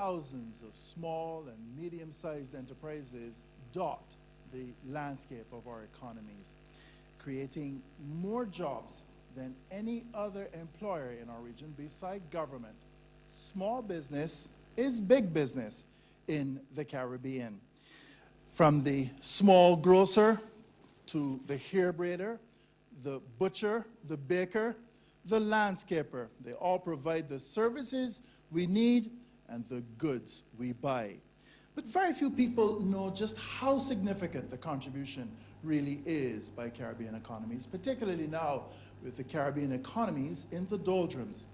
thousands of small and medium-sized enterprises dot the landscape of our economies, creating more jobs than any other employer in our region beside government. Small business is big business in the Caribbean. From the small grocer to the hair braider, the butcher, the baker, the landscaper, they all provide the services we need and the goods we buy. But very few people know just how significant the contribution really is by Caribbean economies, particularly now with the Caribbean economies in the doldrums.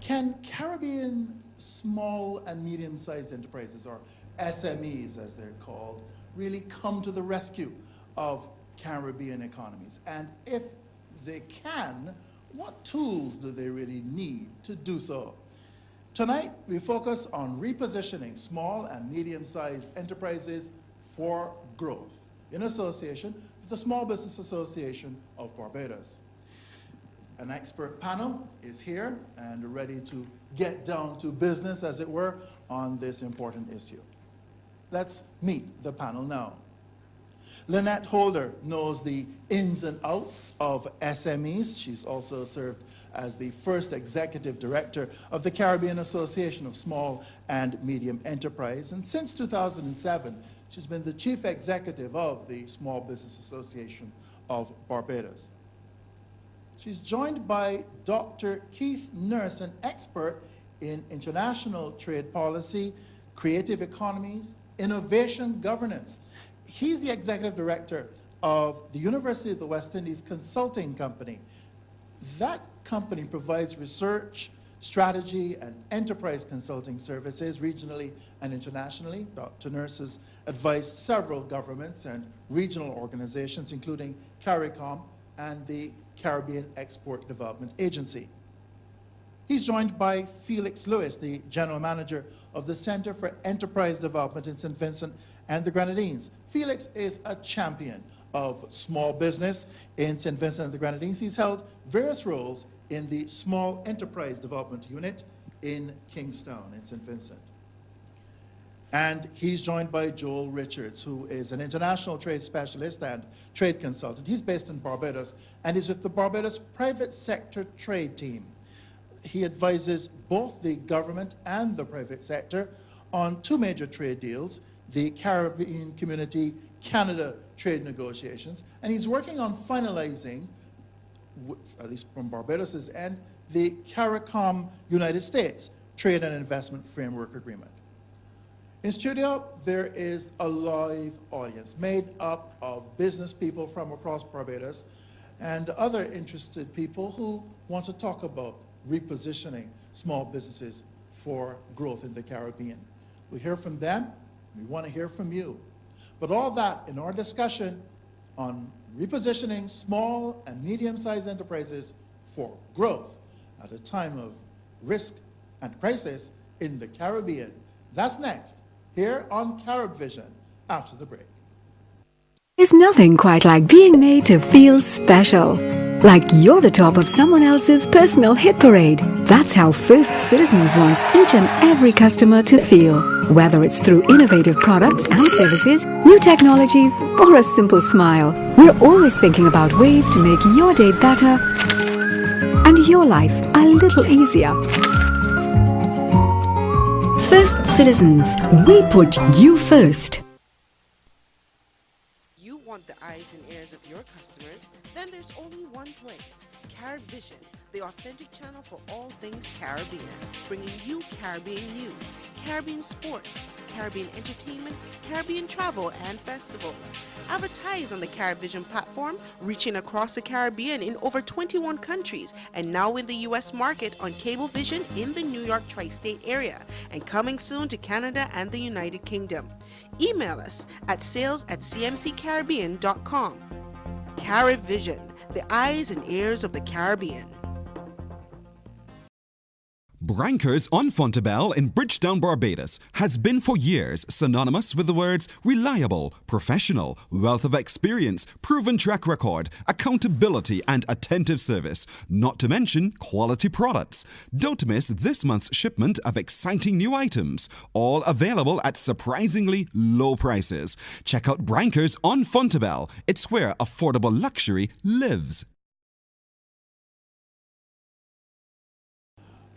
Can Caribbean small and medium-sized enterprises, or SMEs as they're called, really come to the rescue of Caribbean economies? And if they can, what tools do they really need to do so? Tonight, we focus on repositioning small and medium-sized enterprises for growth in association with the Small Business Association of Barbados. An expert panel is here and ready to get down to business, as it were, on this important issue. Let's meet the panel now. Lynette Holder knows the ins and outs of SMEs. She's also served as the first executive director of the Caribbean Association of Small and Medium Enterprise. And since 2007, she's been the chief executive of the Small Business Association of Barbados. She's joined by Dr. Keith Nurse, an expert in international trade policy, creative economies, innovation governance. He's the executive director of the University of the West Indies Consulting Company. That company provides research, strategy, and enterprise consulting services regionally and internationally. Dr. Nurse has advised several governments and regional organizations, including CARICOM and the Caribbean Export Development Agency. He's joined by Felix Lewis, the general manager of the Center for Enterprise Development in St. Vincent and the Grenadines. Felix is a champion of small business in St. Vincent and the Grenadines. He's held various roles in the Small Enterprise Development Unit in Kingstown in St. Vincent. And he's joined by Joel Richards, who is an international trade specialist and trade consultant. He's based in Barbados and is with the Barbados Private Sector Trade Team. He advises both the government and the private sector on two major trade deals, the Caribbean Community Canada trade negotiations, and he's working on finalizing, at least from Barbados's end, the CARICOM United States Trade and Investment Framework Agreement. In studio, there is a live audience made up of business people from across Barbados and other interested people who want to talk about repositioning small businesses for growth in the Caribbean. We hear from them, we want to hear from you. But all that in our discussion on repositioning small and medium-sized enterprises for growth at a time of risk and crisis in the Caribbean. That's next, here on Carib Vision, after the break. There's nothing quite like being made to feel special. Like you're the top of someone else's personal hit parade. That's how First Citizens wants each and every customer to feel. Whether it's through innovative products and services, new technologies, or a simple smile, we're always thinking about ways to make your day better and your life a little easier. First Citizens, we put you first. You want the eyes and ears of your customers? Then there's only one place, Carib Vision, the authentic channel for all things Caribbean, bringing you Caribbean news, Caribbean sports, Caribbean entertainment, Caribbean travel, and festivals. Advertise on the Carib Vision platform, reaching across the Caribbean in over 21 countries, and now in the U.S. market on Cablevision in the New York tri-state area, and coming soon to Canada and the United Kingdom. Email us at sales@cmccaribbean.com. Carib Vision, the eyes and ears of the Caribbean. Brankers on Fontebelle in Bridgetown, Barbados has been for years synonymous with the words reliable, professional, wealth of experience, proven track record, accountability and attentive service, not to mention quality products. Don't miss this month's shipment of exciting new items, all available at surprisingly low prices. Check out Brankers on Fontebelle. It's where affordable luxury lives.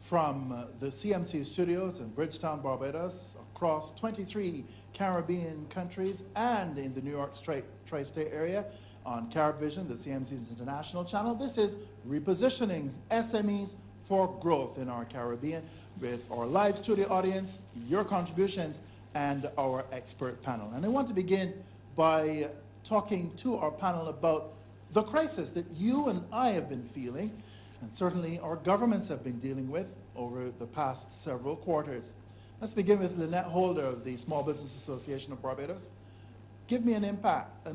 From the CMC studios in Bridgetown, Barbados, across 23 Caribbean countries and in the New York tri-state area on CaribVision, the CMC's international channel, this is Repositioning SMEs for Growth in our Caribbean with our live studio audience, your contributions, and our expert panel. And I want to begin by talking to our panel about the crisis that you and I have been feeling, and certainly our governments have been dealing with over the past several quarters. Let's begin with Lynette Holder of the Small Business Association of Barbados. Give me an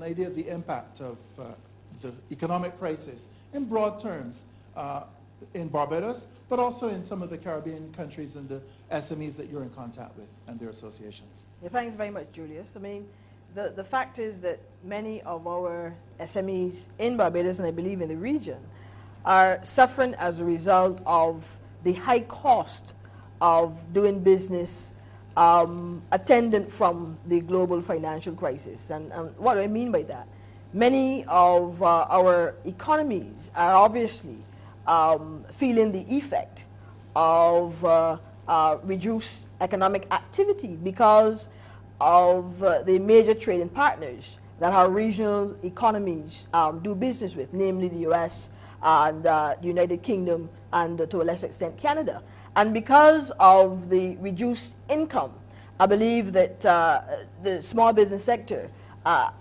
idea of the impact of the economic crisis in broad terms in Barbados, but also in some of the Caribbean countries and the SMEs that you're in contact with and their associations. Yeah, thanks very much, Julius. I mean, the fact is that many of our SMEs in Barbados, and I believe in the region, are suffering as a result of the high cost of doing business attendant from the global financial crisis. And what do I mean by that? Many of our economies are obviously feeling the effect of reduced economic activity because of the major trading partners that our regional economies do business with, namely the US and the United Kingdom and to a lesser extent Canada. And because of the reduced income, I believe that the small business sector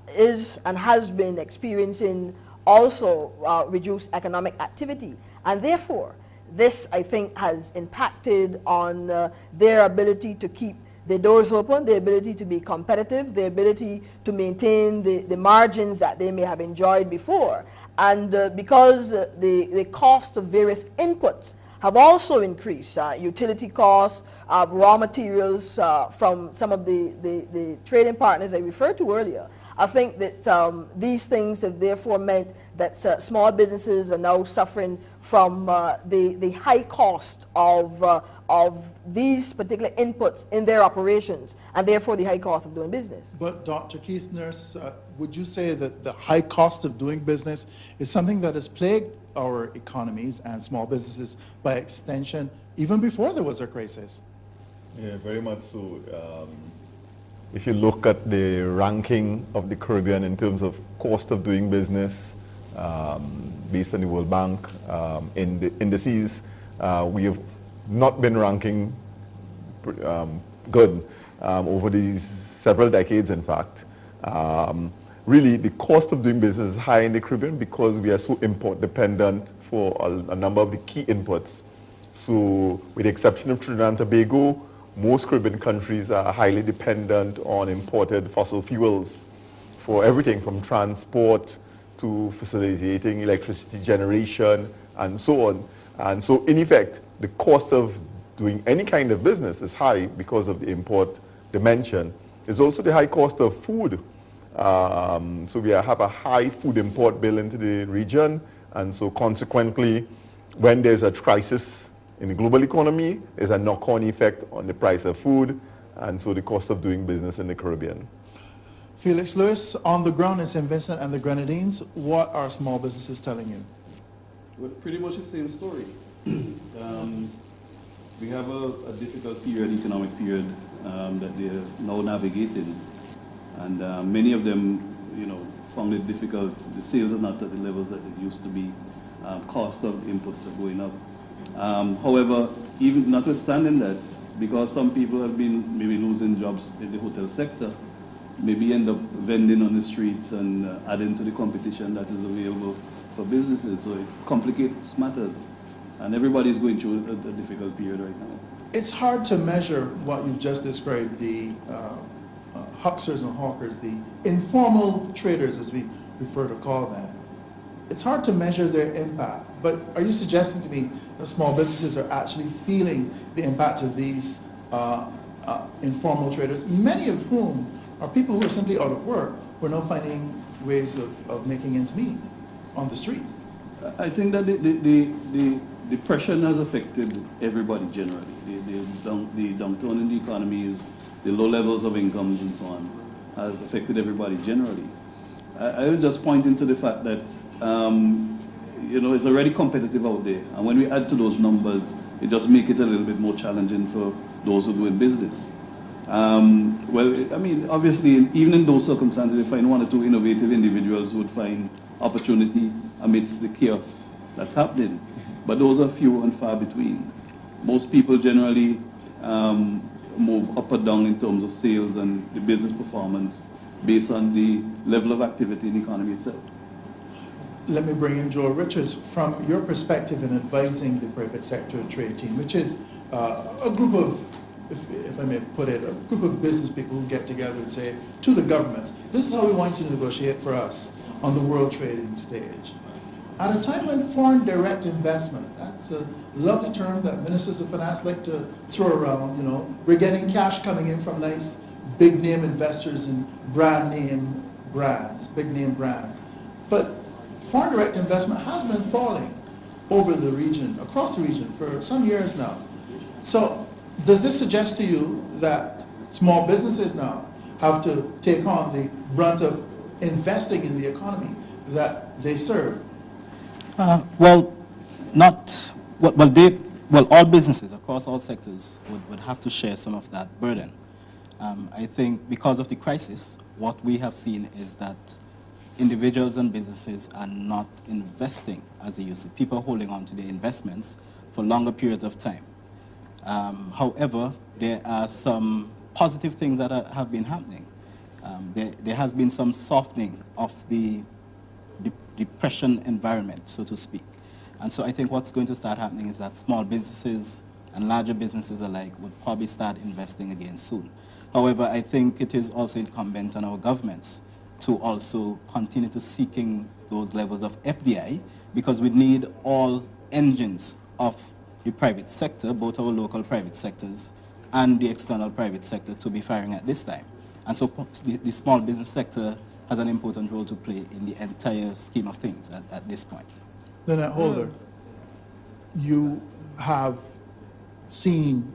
is and has been experiencing also reduced economic activity. And therefore, this, I think, has impacted on their ability to keep the doors open, the ability to be competitive, the ability to maintain the margins that they may have enjoyed before. And because the cost of various inputs have also increased, utility costs, raw materials from some of the trading partners I referred to earlier, I think that these things have therefore meant that small businesses are now suffering from the high cost of these particular inputs in their operations, and therefore the high cost of doing business. But Dr. Keith Nurse, would you say that the high cost of doing business is something that has plagued our economies and small businesses by extension, even before there was a crisis? Yeah, very much so. If you look at the ranking of the Caribbean in terms of cost of doing business, based on the World Bank in the indices, we have not been ranking good over these several decades, in fact. Really, the cost of doing business is high in the Caribbean because we are so import dependent for a number of the key inputs. So, with the exception of Trinidad and Tobago, most Caribbean countries are highly dependent on imported fossil fuels for everything from transport to facilitating electricity generation and so on. And so, in effect, the cost of doing any kind of business is high because of the import dimension. There's also the high cost of food. So we have a high food import bill into the region, and so consequently, when there's a crisis in the global economy, there's a knock-on effect on the price of food, and so the cost of doing business in the Caribbean. Felix Lewis, on the ground in St. Vincent and the Grenadines, what are small businesses telling you? Well, pretty much the same story. We have a difficult period, economic period, that they are now navigating. And many of them, found it difficult. The sales are not at the levels that it used to be. Cost of inputs are going up. However, even notwithstanding that, because some people have been maybe losing jobs in the hotel sector, maybe end up vending on the streets and adding to the competition that is available for businesses. So it complicates matters. And everybody is going through a difficult period right now. It's hard to measure what you've just described, the hucksters and hawkers, the informal traders, as we prefer to call them. It's hard to measure their impact But are you suggesting to me that small businesses are actually feeling the impact of these informal traders, many of whom are people who are simply out of work, who are now finding ways of making ends meet on the streets? I think that the depression has affected everybody generally. The downturn in the economy, the low levels of incomes and so on, has affected everybody generally. I was just pointing to the fact that it's already competitive out there, and when we add to those numbers, it just makes it a little bit more challenging for those who do in business. Obviously, even in those circumstances, you find one or two innovative individuals who would find opportunity amidst the chaos that's happening. But those are few and far between. Most people generally move up or down in terms of sales and the business performance based on the level of activity in the economy itself. Let me bring in Joel Richards. From your perspective in advising the private sector trade team, which is a group of, if I may put it, a group of business people who get together and say to the governments, this is how we want you to negotiate for us on the world trading stage. At a time when foreign direct investment, that's a lovely term that ministers of finance like to throw around, we're getting cash coming in from nice big name investors in brand name brands, big name brands. But foreign direct investment has been falling over the region, across the region for some years now. So does this suggest to you that small businesses now have to take on the brunt of investing in the economy that they serve? All businesses across all sectors would have to share some of that burden. I think because of the crisis, what we have seen is that individuals and businesses are not investing as they used to. People are holding on to their investments for longer periods of time. However, there are some positive things that have been happening. There has been some softening of the depression environment, so to speak. And so I think what's going to start happening is that small businesses and larger businesses alike would probably start investing again soon. However, I think it is also incumbent on our governments to also continue to seeking those levels of FDI, because we need all engines of the private sector, both our local private sectors and the external private sector, to be firing at this time. And so the small business sector has an important role to play in the entire scheme of things at this point. Lynette Holder, you have seen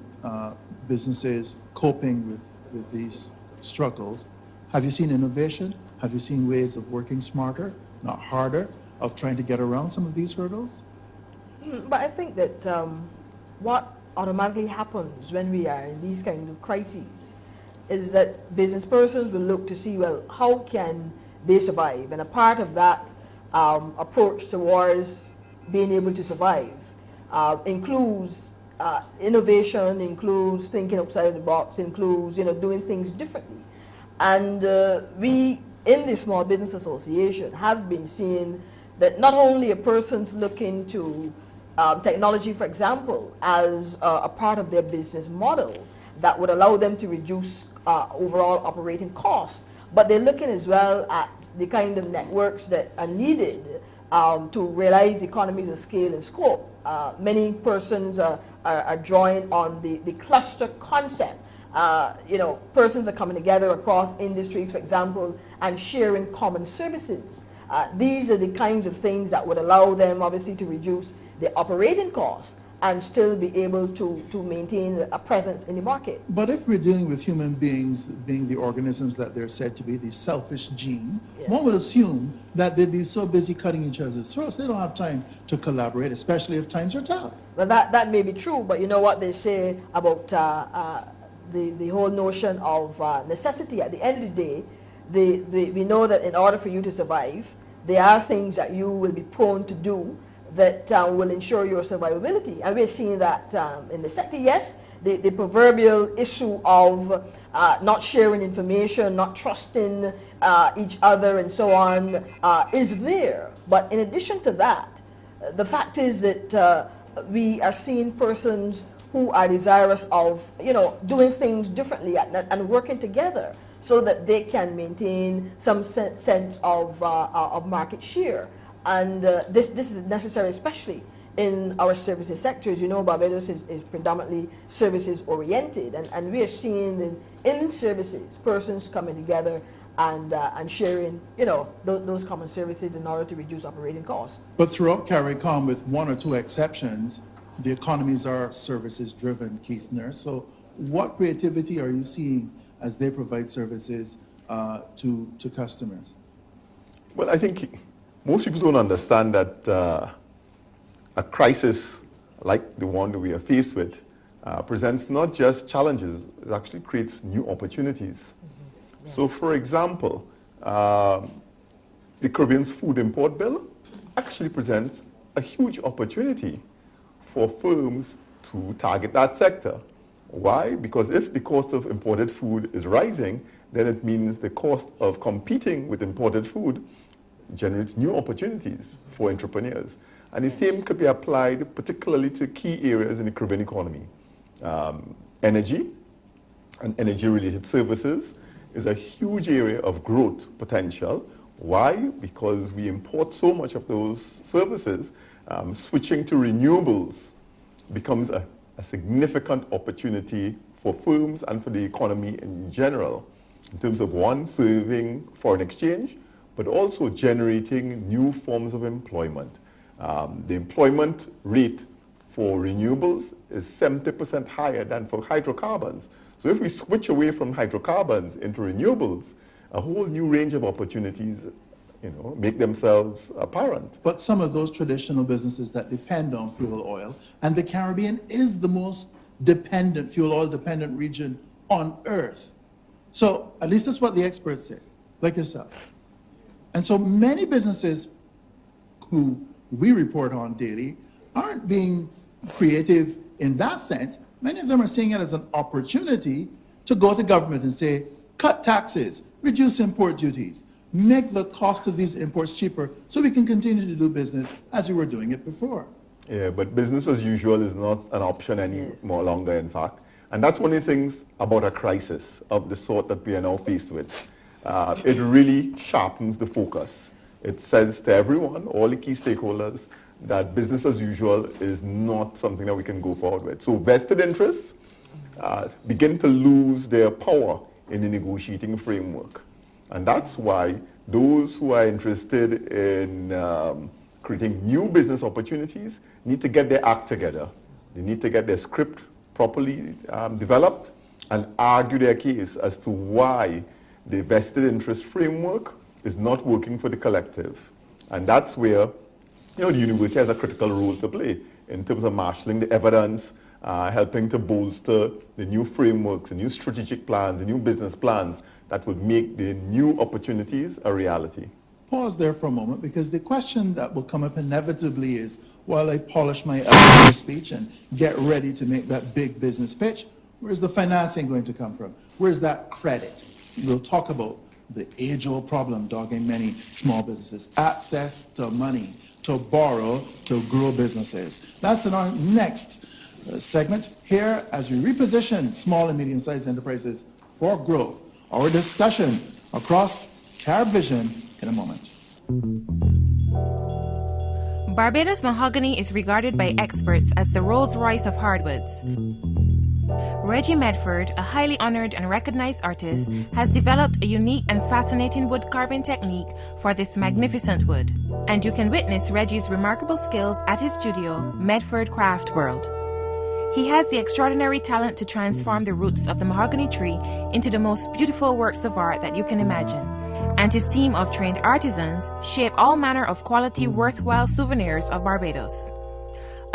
businesses coping with these struggles. Have you seen innovation? Have you seen ways of working smarter, not harder, of trying to get around some of these hurdles? But I think that what automatically happens when we are in these kind of crises is that business persons will look to see, well, how can they survive? And a part of that approach towards being able to survive includes innovation, includes thinking outside the box, includes doing things differently. And we, in the Small Business Association, have been seeing that not only a person's looking to technology, for example, as a part of their business model that would allow them to reduce overall operating costs, but they're looking as well at the kind of networks that are needed to realize economies of scale and scope. Many persons are drawing on the cluster concept. Persons are coming together across industries, for example, and sharing common services. These are the kinds of things that would allow them, obviously, to reduce their operating costs and still be able to maintain a presence in the market. But if we're dealing with human beings being the organisms that they're said to be, the selfish gene, one would assume that they'd be so busy cutting each other's throats, they don't have time to collaborate, especially if times are tough. Well, that may be true, but you know what they say about the whole notion of necessity. At the end of the day, we know that in order for you to survive, there are things that you will be prone to do that will ensure your survivability. And we're seeing that in the sector. Yes, the proverbial issue of not sharing information, not trusting each other and so on is there. But in addition to that, the fact is that we are seeing persons who are desirous of doing things differently and working together so that they can maintain some sense of market share. this is necessary, especially in our services sectors. You know, Barbados is predominantly services oriented, and we are seeing in services persons coming together and sharing, you know, those common services in order to reduce operating costs. But throughout CARICOM, with one or two exceptions, the economies are services driven, Keith Nurse. So what creativity are you seeing as they provide services to customers? Well, I think most people don't understand that a crisis like the one that we are faced with presents not just challenges, it actually creates new opportunities. Mm-hmm. Yes. So, for example, the Caribbean's food import bill actually presents a huge opportunity for firms to target that sector. Why? Because if the cost of imported food is rising, then it means the cost of competing with imported food generates new opportunities for entrepreneurs. And the same could be applied particularly to key areas in the Caribbean economy. Energy and energy-related services is a huge area of growth potential. Why? Because we import so much of those services. Switching to renewables becomes a significant opportunity for firms and for the economy in general, in terms of, one, serving foreign exchange, but also generating new forms of employment. The employment rate for renewables is 70% higher than for hydrocarbons. So if we switch away from hydrocarbons into renewables, a whole new range of opportunities, you know, make themselves apparent. But some of those traditional businesses that depend on fuel oil, and the Caribbean is the most dependent, fuel oil dependent region on earth. So at least that's what the experts say, like yourself. And so many businesses who we report on daily aren't being creative in that sense. Many of them are seeing it as an opportunity to go to government and say, cut taxes, reduce import duties, make the cost of these imports cheaper so we can continue to do business as we were doing it before. Yeah, but business as usual is not an option any more longer, in fact. And that's one of the things about a crisis of the sort that we are now faced with. It really sharpens the focus. It says to everyone, all the key stakeholders, that business as usual is not something that we can go forward with. So vested interests begin to lose their power in the negotiating framework. And that's why those who are interested in creating new business opportunities need to get their act together. They need to get their script properly developed and argue their case as to why the vested interest framework is not working for the collective. And that's where, you know, the university has a critical role to play in terms of marshalling the evidence, helping to bolster the new frameworks, the new strategic plans, the new business plans that would make the new opportunities a reality. Pause there for a moment, because the question that will come up inevitably is, while I polish my elevator speech and get ready to make that big business pitch, where's the financing going to come from? Where's that credit? We'll talk about the age-old problem dogging many small businesses, access to money, to borrow, to grow businesses. That's in our next segment here as we reposition small and medium-sized enterprises for growth. Our discussion across CaribVision in a moment. Barbados mahogany is regarded by experts as the Rolls-Royce of hardwoods. Reggie Medford, a highly honored and recognized artist, has developed a unique and fascinating wood carving technique for this magnificent wood. And you can witness Reggie's remarkable skills at his studio, Medford Craft World. He has the extraordinary talent to transform the roots of the mahogany tree into the most beautiful works of art that you can imagine. And his team of trained artisans shape all manner of quality, worthwhile souvenirs of Barbados.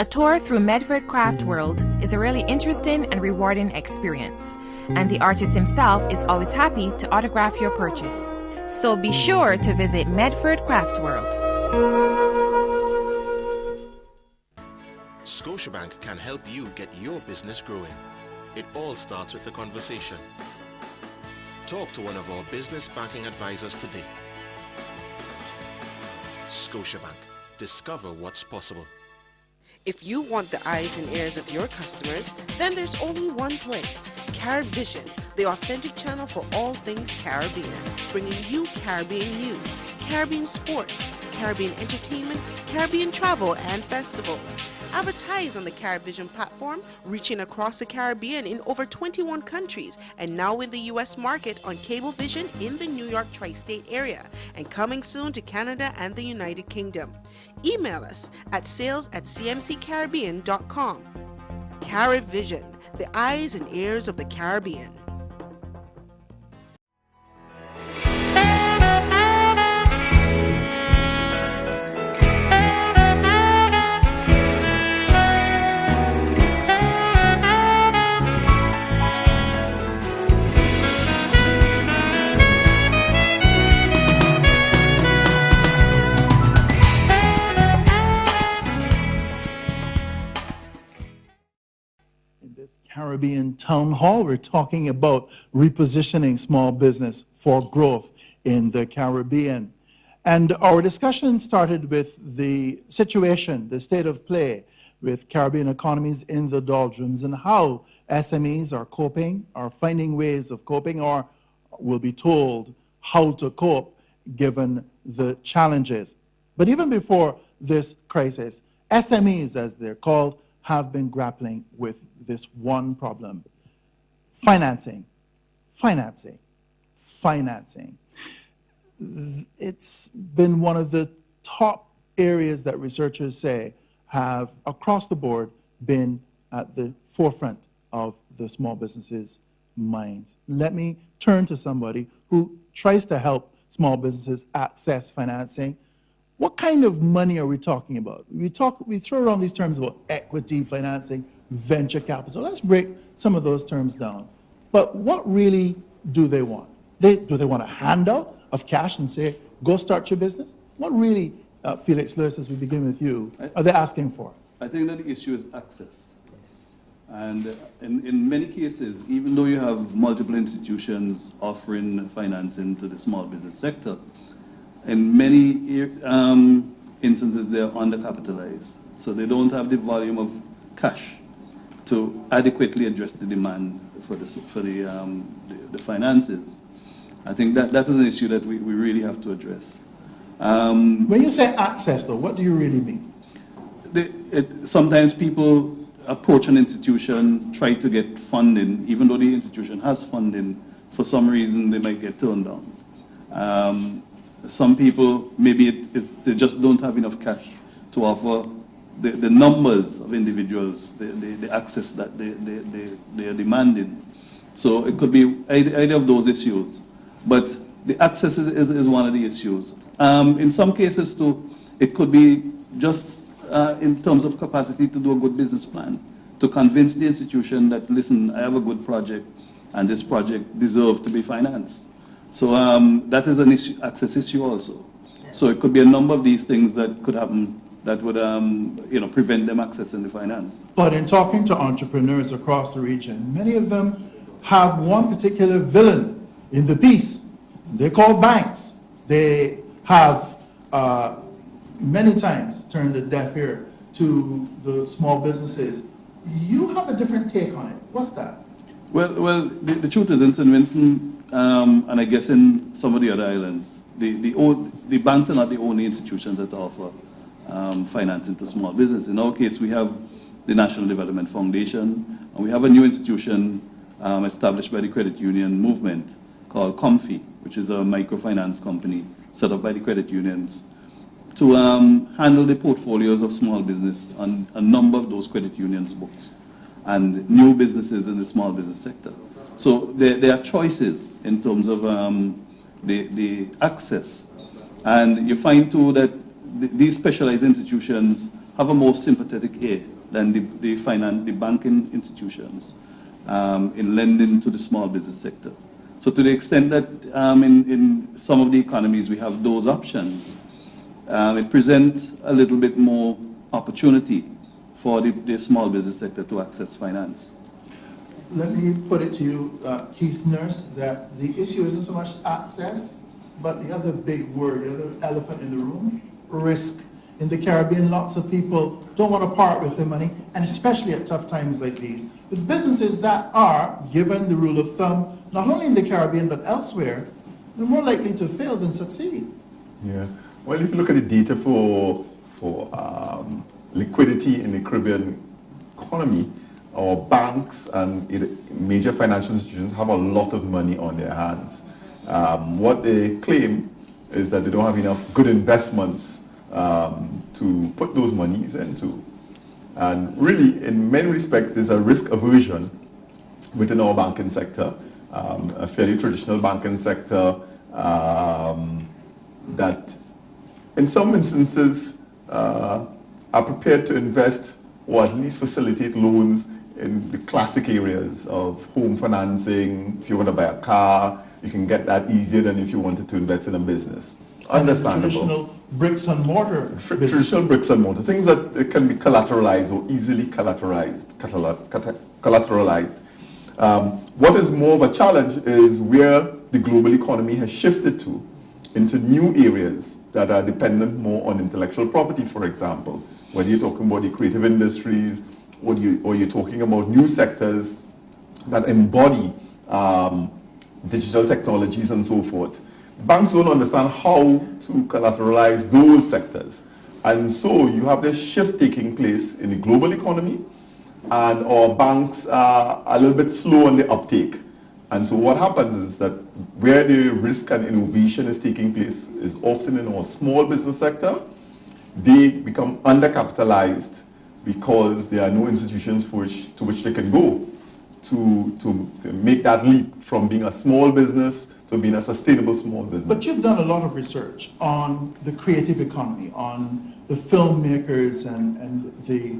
A tour through Medford Craft World is a really interesting and rewarding experience, and the artist himself is always happy to autograph your purchase. So be sure to visit Medford Craft World. Scotiabank can help you get your business growing. It all starts with a conversation. Talk to one of our business banking advisors today. Scotiabank. Discover what's possible. If you want the eyes and ears of your customers, then there's only one place, CaribVision, the authentic channel for all things Caribbean, bringing you Caribbean news, Caribbean sports, Caribbean entertainment, Caribbean travel, and festivals. Advertise on the CaribVision platform, reaching across the Caribbean in over 21 countries, and now in the U.S. market on Cablevision in the New York tri-state area, and coming soon to Canada and the United Kingdom. Email us at sales@cmccaribbean.com. CaribVision, the eyes and ears of the Caribbean. Caribbean Town Hall. We're talking about repositioning small business for growth in the Caribbean. And our discussion started with the situation, the state of play with Caribbean economies in the doldrums and how SMEs are coping, are finding ways of coping, or will be told how to cope given the challenges. But even before this crisis, SMEs, as they're called, have been grappling with this one problem: financing. It's been one of the top areas that researchers say have, across the board, been at the forefront of the small businesses' minds. Let me turn to somebody who tries to help small businesses access financing. What kind of money are we talking about? We throw around these terms about equity financing, venture capital. Let's break some of those terms down. But what really do they want? Do they want a handout of cash and say, go start your business? What really, Felix Lewis, as we begin with you, are they asking for? I think that the issue is access. Yes. And in many cases, even though you have multiple institutions offering financing to the small business sector, in many instances, they're undercapitalized. So they don't have the volume of cash to adequately address the demand for the finances. I think that is an issue that we really have to address. When you say access, though, what do you really mean? Sometimes people approach an institution, try to get funding, even though the institution has funding, for some reason they might get turned down. Some people, maybe they just don't have enough cash to offer the numbers of individuals, the access that they are demanding. So it could be either of those issues. But the access is one of the issues. In some cases, too, it could be just in terms of capacity to do a good business plan, to convince the institution that, listen, I have a good project, and this project deserves to be financed. So that is an issue, access issue also. So it could be a number of these things that could happen that would prevent them accessing the finance. But in talking to entrepreneurs across the region, many of them have one particular villain in the piece. They're called banks. They have many times turned a deaf ear to the small businesses. You have a different take on it. What's that? Well, the truth is in St. Vincent, and I guess in some of the other islands, the banks are not the only institutions that offer financing to small business. In our case, we have the National Development Foundation, and we have a new institution established by the credit union movement called Comfy, which is a microfinance company set up by the credit unions to handle the portfolios of small business on a number of those credit unions' books and new businesses in the small business sector. So there are choices in terms of the access. And you find too that these specialized institutions have a more sympathetic ear than the banking institutions in lending to the small business sector. So to the extent that in some of the economies we have those options, it presents a little bit more opportunity for the small business sector to access finance. Let me put it to you, Keith Nurse, that the issue isn't so much access, but the other big word, the other elephant in the room, risk. In the Caribbean, lots of people don't want to part with their money, and especially at tough times like these. With businesses that are, given the rule of thumb, not only in the Caribbean but elsewhere, they're more likely to fail than succeed. Yeah. Well, if you look at the data for liquidity in the Caribbean economy, our banks and major financial institutions have a lot of money on their hands. What they claim is that they don't have enough good investments to put those monies into. And really, in many respects, there's a risk aversion within our banking sector, a fairly traditional banking sector that in some instances are prepared to invest or at least facilitate loans in the classic areas of home financing. If you want to buy a car, you can get that easier than if you wanted to invest in a business. Understandable. Traditional bricks and mortar. Traditional bricks and mortar, things that can be collateralized or easily collateralized. What is more of a challenge is where the global economy has shifted to, into new areas that are dependent more on intellectual property, for example. Whether you're talking about the creative industries or you're talking about new sectors that embody digital technologies and so forth. Banks don't understand how to collateralize those sectors. And so you have this shift taking place in the global economy, and our banks are a little bit slow on the uptake. And so what happens is that where the risk and innovation is taking place is often in our small business sector. They become undercapitalized because there are no institutions to which they can go to make that leap from being a small business to being a sustainable small business. But you've done a lot of research on the creative economy, on the filmmakers and the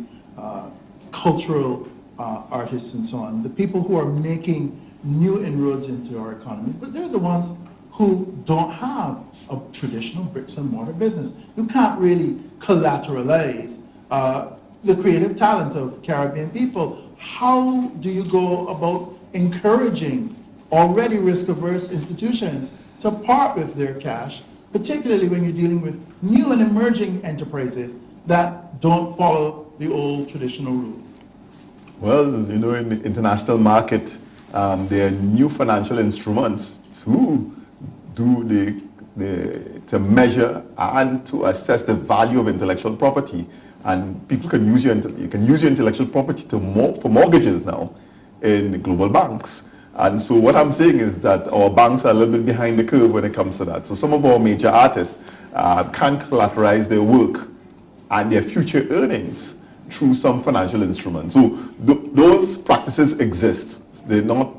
cultural artists and so on, the people who are making new inroads into our economies, but they're the ones who don't have a traditional bricks and mortar business. You can't really collateralize the creative talent of Caribbean people. How do you go about encouraging already risk-averse institutions to part with their cash, particularly when you're dealing with new and emerging enterprises that don't follow the old traditional rules? Well, you know, in the international market, there are new financial instruments to to measure and to assess the value of intellectual property. And people can use your intellectual property for mortgages now in the global banks. And so what I'm saying is that our banks are a little bit behind the curve when it comes to that. So some of our major artists can collateralize their work and their future earnings through some financial instruments. So those practices exist. They're not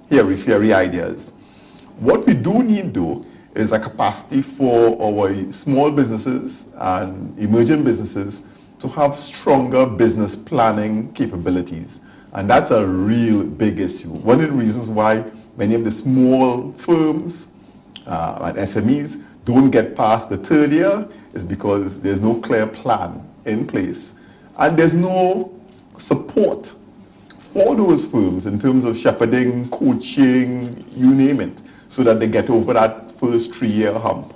hairy-fairy ideas. What we do need, though, is a capacity for our small businesses and emerging businesses to have stronger business planning capabilities. And that's a real big issue. One of the reasons why many of the small firms and SMEs don't get past the third year is because there's no clear plan in place. And there's no support for those firms in terms of shepherding, coaching, you name it, so that they get over that first 3-year hump.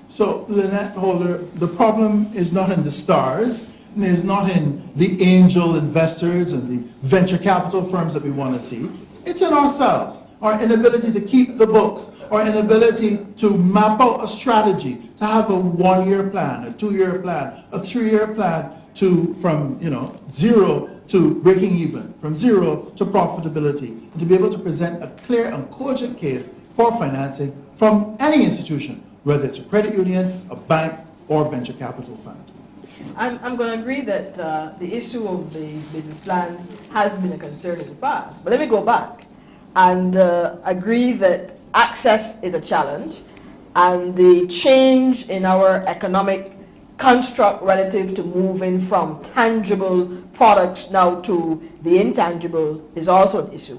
So, Lynette Holder, the problem is not in the stars, and it's not in the angel investors and the venture capital firms that we want to see. It's in ourselves, our inability to keep the books, our inability to map out a strategy, to have a 1-year plan, a 2-year plan, a 3-year plan from zero to breaking even, from zero to profitability, and to be able to present a clear and cogent case for financing from any institution, whether it's a credit union, a bank, or venture capital fund. I'm going to agree that the issue of the business plan has been a concern in the past. But let me go back and agree that access is a challenge, and the change in our economic construct relative to moving from tangible products now to the intangible is also an issue.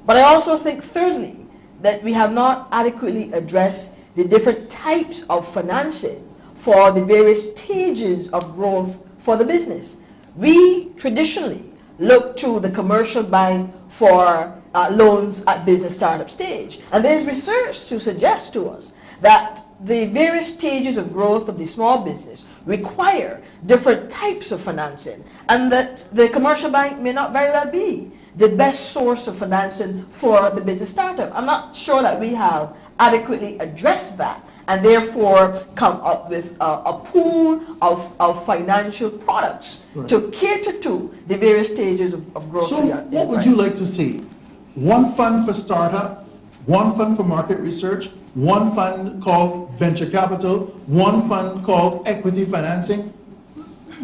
But I also think, thirdly, that we have not adequately addressed the different types of financing for the various stages of growth for the business. We traditionally look to the commercial bank for loans at business startup stage. And there's research to suggest to us that the various stages of growth of the small business require different types of financing, and that the commercial bank may not very well be the best source of financing for the business startup. I'm not sure that we have adequately address that and therefore come up with a pool of financial products to cater to the various stages of growth. So what would you like to see? One fund for startup, one fund for market research, one fund called venture capital, one fund called equity financing.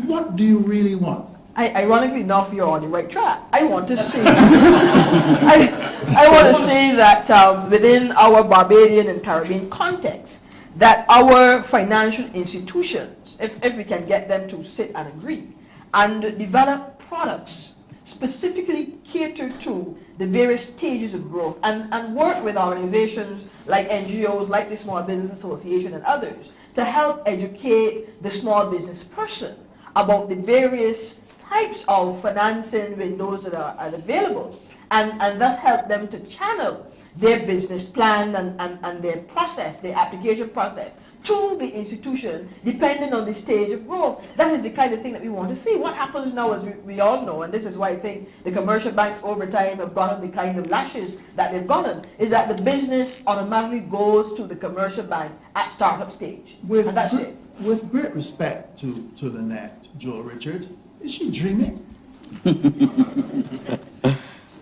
What do you really want? Ironically enough, you're on the right track. I want to see, I want to see that within our Barbadian and Caribbean context, that our financial institutions, if we can get them to sit and agree, and develop products specifically catered to the various stages of growth and work with organizations like NGOs, like the Small Business Association and others, to help educate the small business person about the various types of financing windows that are available, and thus help them to channel their business plan and their process, their application process, to the institution, depending on the stage of growth. That is the kind of thing that we want to see. What happens now, as we all know, and this is why I think the commercial banks over time have gotten the kind of lashes that they've gotten, is that the business automatically goes to the commercial bank at startup stage. And that's it. With great respect to Lynette, Joel Richards, is she dreaming?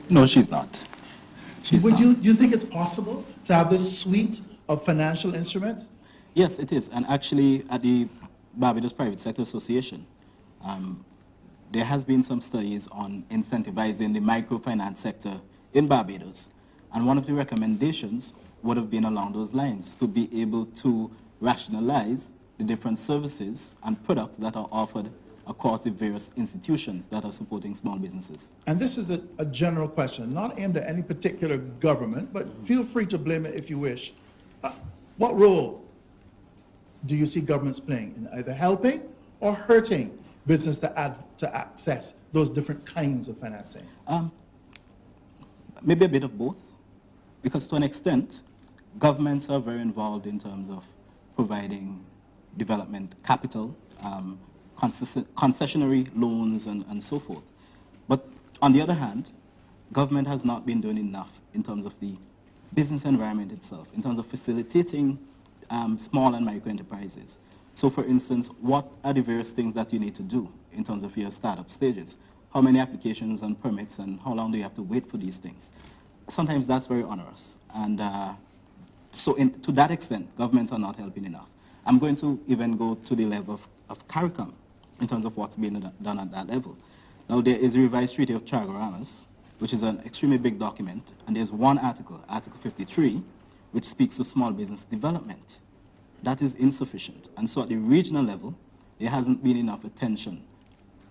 No, she's not. Do you think it's possible to have this suite of financial instruments? Yes, it is. And actually, at the Barbados Private Sector Association, there has been some studies on incentivizing the microfinance sector in Barbados. And one of the recommendations would have been along those lines, to be able to rationalize the different services and products that are offered across the various institutions that are supporting small businesses. And this is a general question, not aimed at any particular government, but feel free to blame it if you wish. What role do you see governments playing in either helping or hurting business to access those different kinds of financing? Maybe a bit of both, because to an extent, governments are very involved in terms of providing development capital, concessionary loans and so forth. But on the other hand, government has not been doing enough in terms of the business environment itself, in terms of facilitating small and micro enterprises. So for instance, what are the various things that you need to do in terms of your startup stages? How many applications and permits, and how long do you have to wait for these things? Sometimes that's very onerous. And so to that extent, governments are not helping enough. I'm going to even go to the level of CARICOM in terms of what's being done at that level. Now, there is a revised Treaty of Chaguaramas, which is an extremely big document, and there's one article, Article 53, which speaks to small business development. That is insufficient. And so at the regional level, there hasn't been enough attention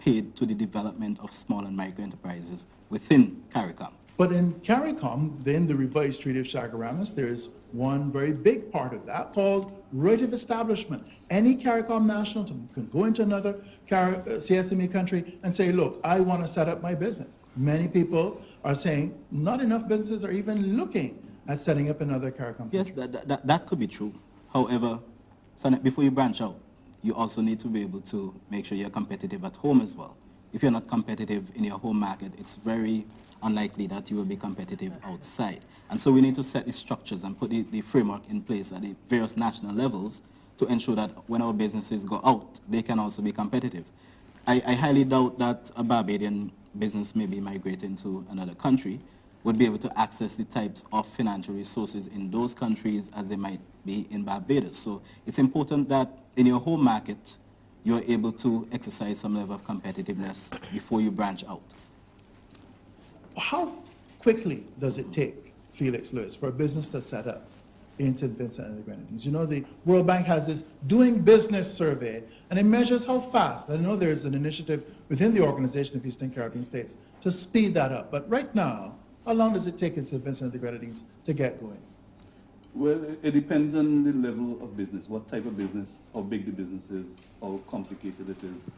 paid to the development of small and micro enterprises within CARICOM. But in CARICOM, then the revised Treaty of Chaguaramas, there's one very big part of that called right of establishment. Any CARICOM national can go into another CSME country and say, look, I want to set up my business. Many people are saying not enough businesses are even looking at setting up another CARICOM. Yes, that could be true. However, before you branch out, you also need to be able to make sure you're competitive at home as well. If you're not competitive in your home market, it's very unlikely that you will be competitive outside. And so we need to set the structures and put the framework in place at the various national levels to ensure that when our businesses go out, they can also be competitive. I highly doubt that a Barbadian business maybe migrating to another country would be able to access the types of financial resources in those countries as they might be in Barbados. So it's important that in your home market, you're able to exercise some level of competitiveness before you branch out. How quickly does it take, Felix Lewis, for a business to set up in St. Vincent and the Grenadines? You know, the World Bank has this doing business survey, and it measures how fast. I know there's an initiative within the Organization of Eastern Caribbean States to speed that up. But right now, how long does it take in St. Vincent and the Grenadines to get going? Well, it depends on the level of business, what type of business, how big the business is, how complicated it is.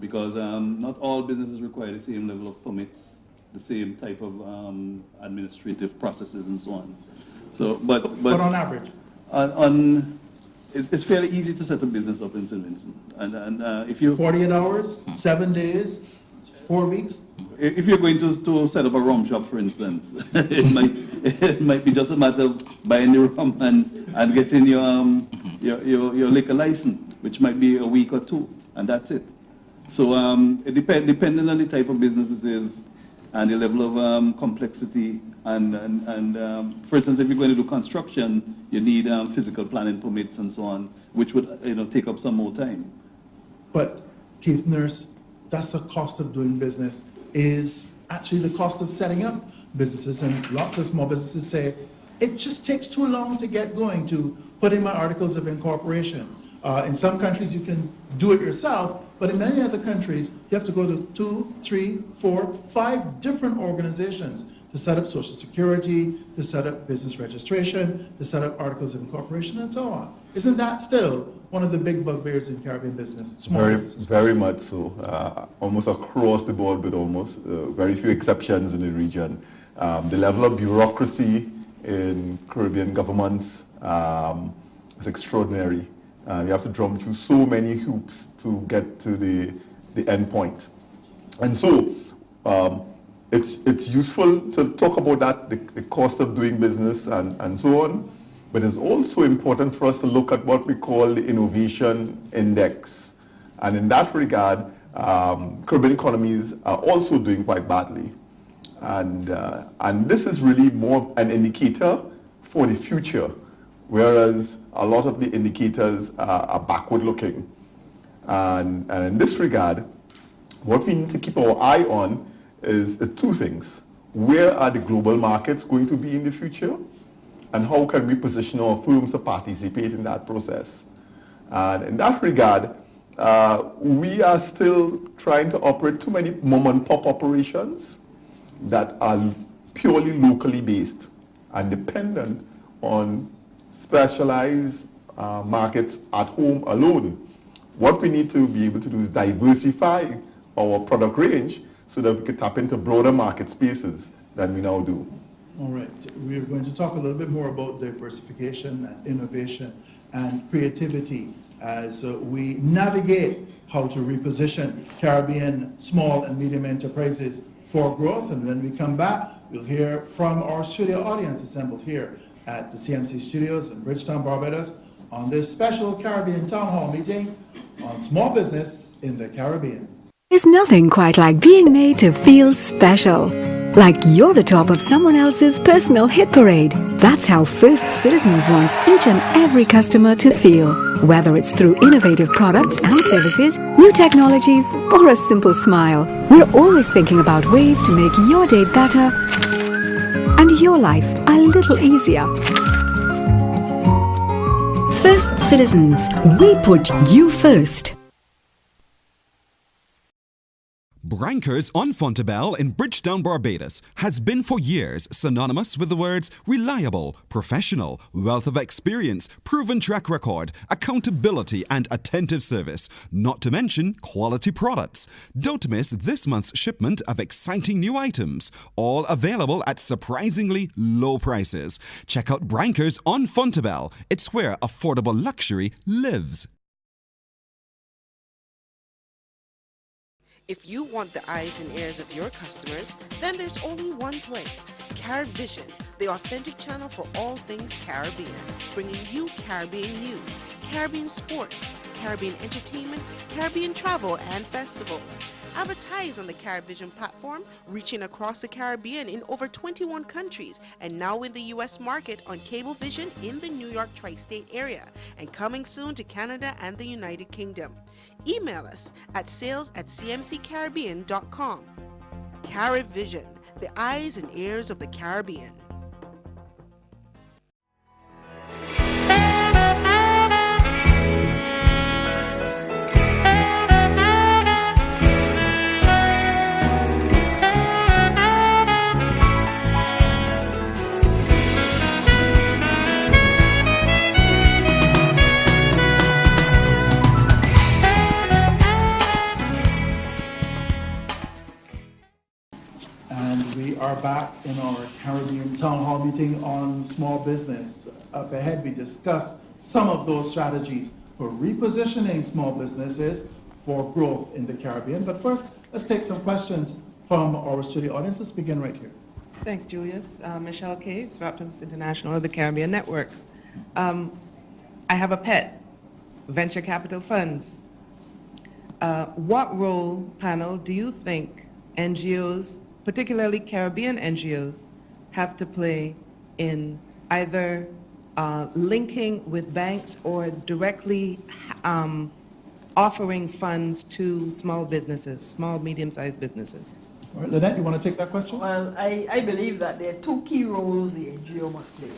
Because not all businesses require the same level of permits, the same type of administrative processes and so on. So, but on average? It's fairly easy to set a business up in St. Vincent. And if you 48 hours, 7 days, 4 weeks? If you're going to set up a rum shop, for instance, it might be just a matter of buying the rum and getting your liquor license, which might be a week or two, and that's it. So it depending on the type of business it is and the level of complexity and for instance, if you're going to do construction, you need physical planning permits and so on, which would take up some more time. But Keith Nurse, that's the cost of doing business, is actually the cost of setting up businesses. And lots of small businesses say, it just takes too long to get going, to put in my articles of incorporation. In some countries you can do it yourself, but in many other countries you have to go to 2, 3, 4, 5 different organizations to set up Social Security, to set up business registration, to set up articles of incorporation, and so on. Isn't that still one of the big bugbears in Caribbean business? Very much so. Almost across the board, but almost very few exceptions in the region. The level of bureaucracy in Caribbean governments is extraordinary. You have to jump through so many hoops to get to the end point. And so it's useful to talk about that, the cost of doing business and so on, but it's also important for us to look at what we call the innovation index. And in that regard, Caribbean economies are also doing quite badly. And this is really more an indicator for the future, whereas a lot of the indicators are backward looking. And in this regard, what we need to keep our eye on is 2 things. Where are the global markets going to be in the future? And how can we position our firms to participate in that process? And in that regard, we are still trying to operate too many mom and pop operations that are purely locally based and dependent on specialized markets at home alone. What we need to be able to do is diversify our product range so that we can tap into broader market spaces than we now do. All right, we're going to talk a little bit more about diversification and innovation and creativity as we navigate how to reposition Caribbean small and medium enterprises for growth. And when we come back, we'll hear from our studio audience assembled here at the CMC Studios in Bridgetown, Barbados, on this special Caribbean Town Hall meeting on small business in the Caribbean. There's nothing quite like being made to feel special. Like you're the top of someone else's personal hit parade. That's how First Citizens wants each and every customer to feel. Whether it's through innovative products and services, new technologies, or a simple smile, we're always thinking about ways to make your day better and your life a little easier. First Citizens, we put you first. Brankers on Fontebelle in Bridgetown, Barbados has been for years synonymous with the words reliable, professional, wealth of experience, proven track record, accountability and attentive service, not to mention quality products. Don't miss this month's shipment of exciting new items, all available at surprisingly low prices. Check out Brankers on Fontebelle. It's where affordable luxury lives. If you want the eyes and ears of your customers, then there's only one place, CaribVision, the authentic channel for all things Caribbean, bringing you Caribbean news, Caribbean sports, Caribbean entertainment, Caribbean travel and festivals. Advertise on the CaribVision platform, reaching across the Caribbean in over 21 countries, and now in the U.S. market on Cablevision in the New York tri-state area, and coming soon to Canada and the United Kingdom. Email us at sales@cmccaribbean.com. CaribVision, the eyes and ears of the Caribbean. Are back in our Caribbean Town Hall meeting on small business. Up ahead, we discuss some of those strategies for repositioning small businesses for growth in the Caribbean. But first, Let's take some questions from our studio audience. Let's begin right here. Thanks, Julius. Michelle Caves, Raptors International of the Caribbean Network. I have a pet, venture capital funds. What role, panel, do you think NGOs, particularly Caribbean NGOs, have to play in either linking with banks or directly offering funds to small businesses, small, medium-sized businesses? All right, Lynette, you want to take that question? Well, I believe that there are two key roles the NGO must play.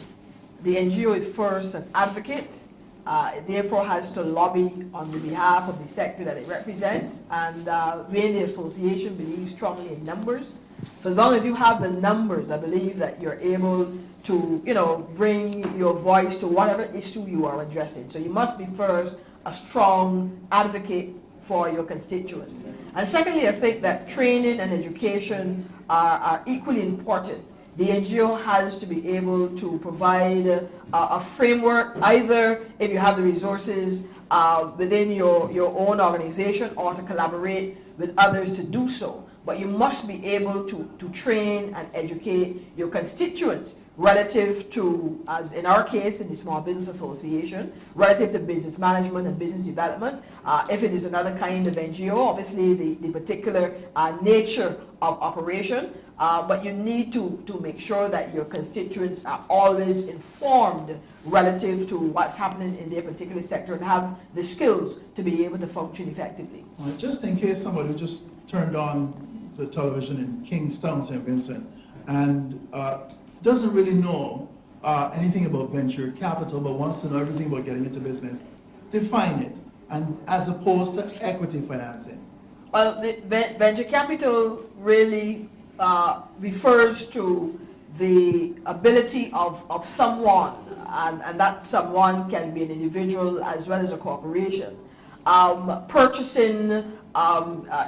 The NGO is first an advocate, it therefore has to lobby on the behalf of the sector that it represents, and we in the association believe strongly in numbers. So as long as you have the numbers, I believe that you're able to, bring your voice to whatever issue you are addressing. So you must be first a strong advocate for your constituents. And secondly, I think that training and education are equally important. The NGO has to be able to provide a framework, either if you have the resources within your own organization or to collaborate with others to do so. But you must be able to train and educate your constituents relative to, as in our case in the Small Business Association, relative to business management and business development. If it is another kind of NGO, obviously the particular nature of operation, but you need to make sure that your constituents are always informed relative to what's happening in their particular sector and have the skills to be able to function effectively. Just in case somebody just turned on the television in Kingstown, St. Vincent, and doesn't really know anything about venture capital, but wants to know everything about getting into business, define it, and as opposed to equity financing. Well, the venture capital really refers to the ability of someone, and that someone can be an individual as well as a corporation, purchasing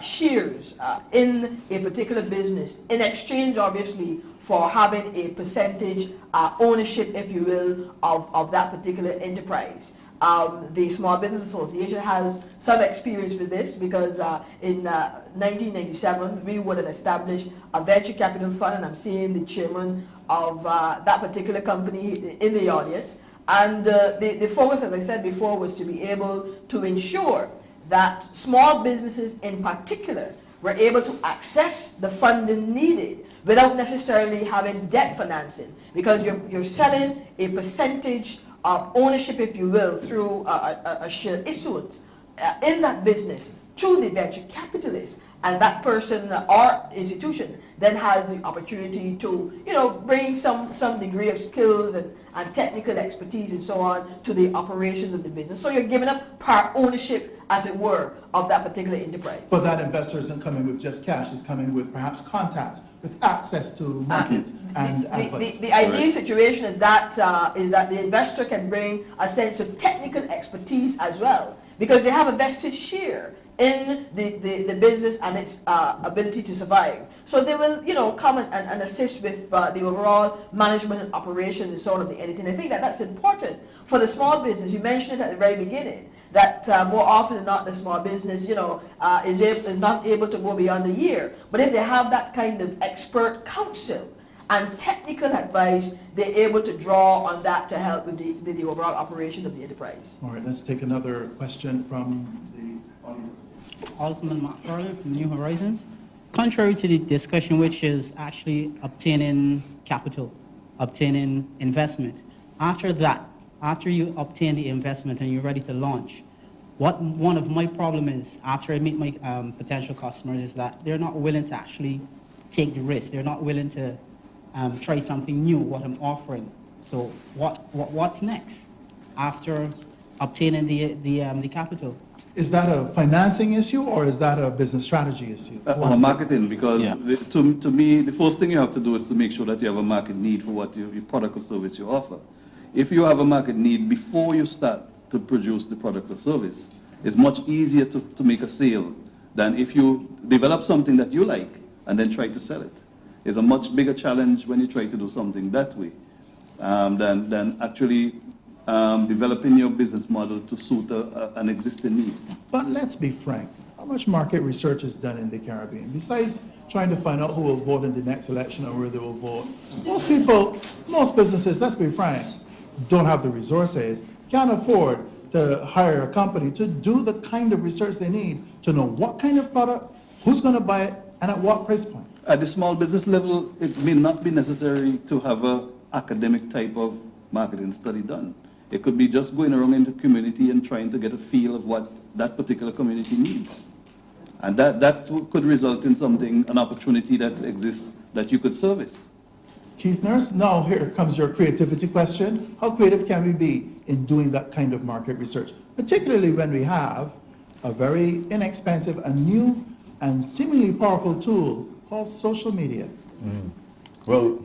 shares in a particular business in exchange, obviously, for having a percentage ownership, if you will, of that particular enterprise. The Small Business Association has some experience with this because in 1997 we would have established a venture capital fund, and I'm seeing the chairman of that particular company in the audience. And the focus, as I said before, was to be able to ensure that small businesses in particular were able to access the funding needed without necessarily having debt financing, because you're selling a percentage of ownership, if you will, through a share issuance in that business to the venture capitalist, and that person or institution then has the opportunity to, bring some degree of skills and technical expertise and so on to the operations of the business. So you're giving up part ownership, as it were, of that particular enterprise. But that investor isn't coming with just cash, it's coming with perhaps contacts, with access to markets and advice. The ideal situation is that the investor can bring a sense of technical expertise as well, because they have a vested share in the business and its ability to survive. So they will, come and assist with the overall management and operation and so on of the entity. And I think that that's important for the small business. You mentioned it at the very beginning, that more often than not the small business, is not able to go beyond a year. But if they have that kind of expert counsel and technical advice, they're able to draw on that to help with the overall operation of the enterprise. All right, let's take another question from the audience. Osman Macfarlane from New Horizons. Contrary to the discussion, which is actually obtaining capital, obtaining investment, after you obtain the investment and you're ready to launch, one of my problem is, after I meet my potential customers, is that they're not willing to actually take the risk. They're not willing to try something new, what I'm offering. So what's next after obtaining the capital? Is that a financing issue or is that a business strategy issue? Marketing, because to me, the first thing you have to do is to make sure that you have a market need for what your product or service you offer. If you have a market need before you start to produce the product or service, it's much easier to make a sale than if you develop something that you like and then try to sell it. It's a much bigger challenge when you try to do something that way than actually developing your business model to suit an existing need. But let's be frank. much market research is done in the Caribbean? Besides trying to find out who will vote in the next election or where they will vote, most people, most businesses, let's be frank, don't have the resources, can't afford to hire a company to do the kind of research they need to know what kind of product, who's going to buy it, and at what price point. At the small business level, it may not be necessary to have an academic type of marketing study done. It could be just going around in the community and trying to get a feel of what that particular community needs. And that could result in something, an opportunity that exists that you could service. Keith Nurse, now here comes your creativity question. How creative can we be in doing that kind of market research, particularly when we have a very inexpensive and new and seemingly powerful tool called social media? Well,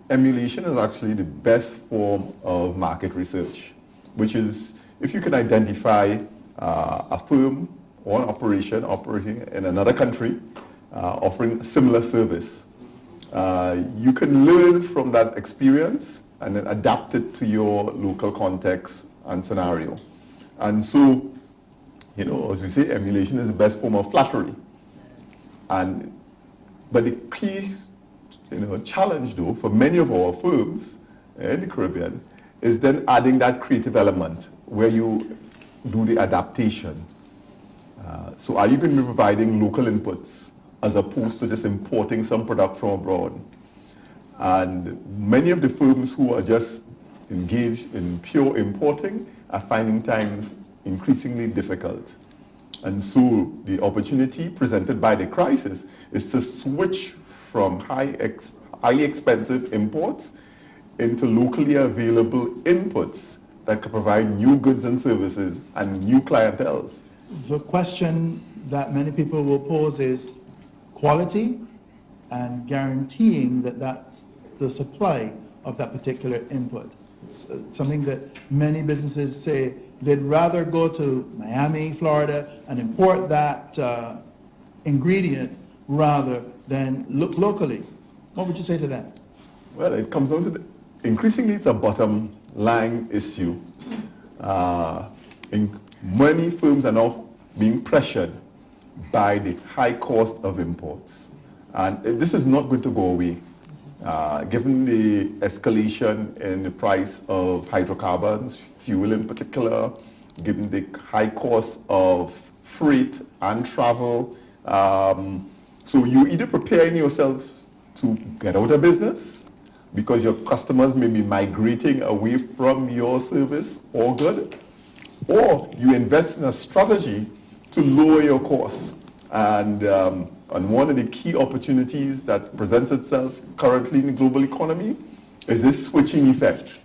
emulation is actually the best form of market research, which is if you can identify a firm or an operation operating in another country offering similar service, you can learn from that experience and then adapt it to your local context and scenario. And so, as we say, emulation is the best form of flattery. But the key challenge, though, for many of our firms in the Caribbean is then adding that creative element where you do the adaptation. So are you going to be providing local inputs as opposed to just importing some product from abroad? And many of the firms who are just engaged in pure importing are finding times increasingly difficult. And so the opportunity presented by the crisis is to switch from highly expensive imports into locally available inputs that can provide new goods and services and new clienteles. The question that many people will pose is quality and guaranteeing that that's the supply of that particular input. It's something that many businesses say they'd rather go to Miami, Florida, and import that ingredient rather than look locally. What would you say to that? Well, it comes down to increasingly it's a bottom line issue. Many firms are now being pressured by the high cost of imports. And this is not going to go away. Given the escalation in the price of hydrocarbons, fuel in particular, given the high cost of freight and travel, so you're either preparing yourself to get out of business because your customers may be migrating away from your service or good, or you invest in a strategy to lower your costs. And one of the key opportunities that presents itself currently in the global economy is this switching effect.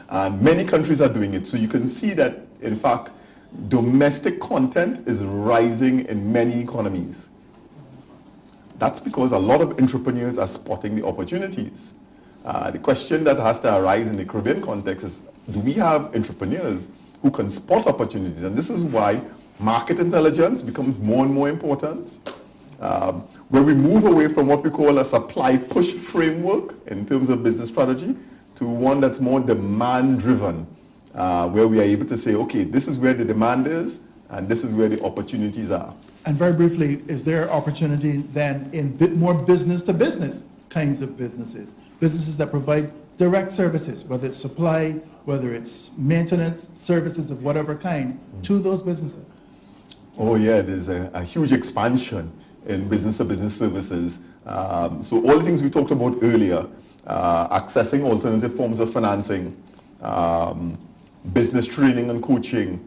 And many countries are doing it. So you can see that, in fact, domestic content is rising in many economies. That's because a lot of entrepreneurs are spotting the opportunities. The question that has to arise in the Caribbean context is, do we have entrepreneurs who can spot opportunities? And this is why market intelligence becomes more and more important. Where we move away from what we call a supply push framework in terms of business strategy to one that's more demand driven, where we are able to say, okay, this is where the demand is and this is where the opportunities are. And very briefly, is there opportunity then in more business to business kinds of businesses? Businesses that provide direct services, whether it's supply, whether it's maintenance, services of whatever kind, to those businesses? Oh yeah, there's a huge expansion in business-to-business services. So all the things we talked about earlier, accessing alternative forms of financing, business training and coaching,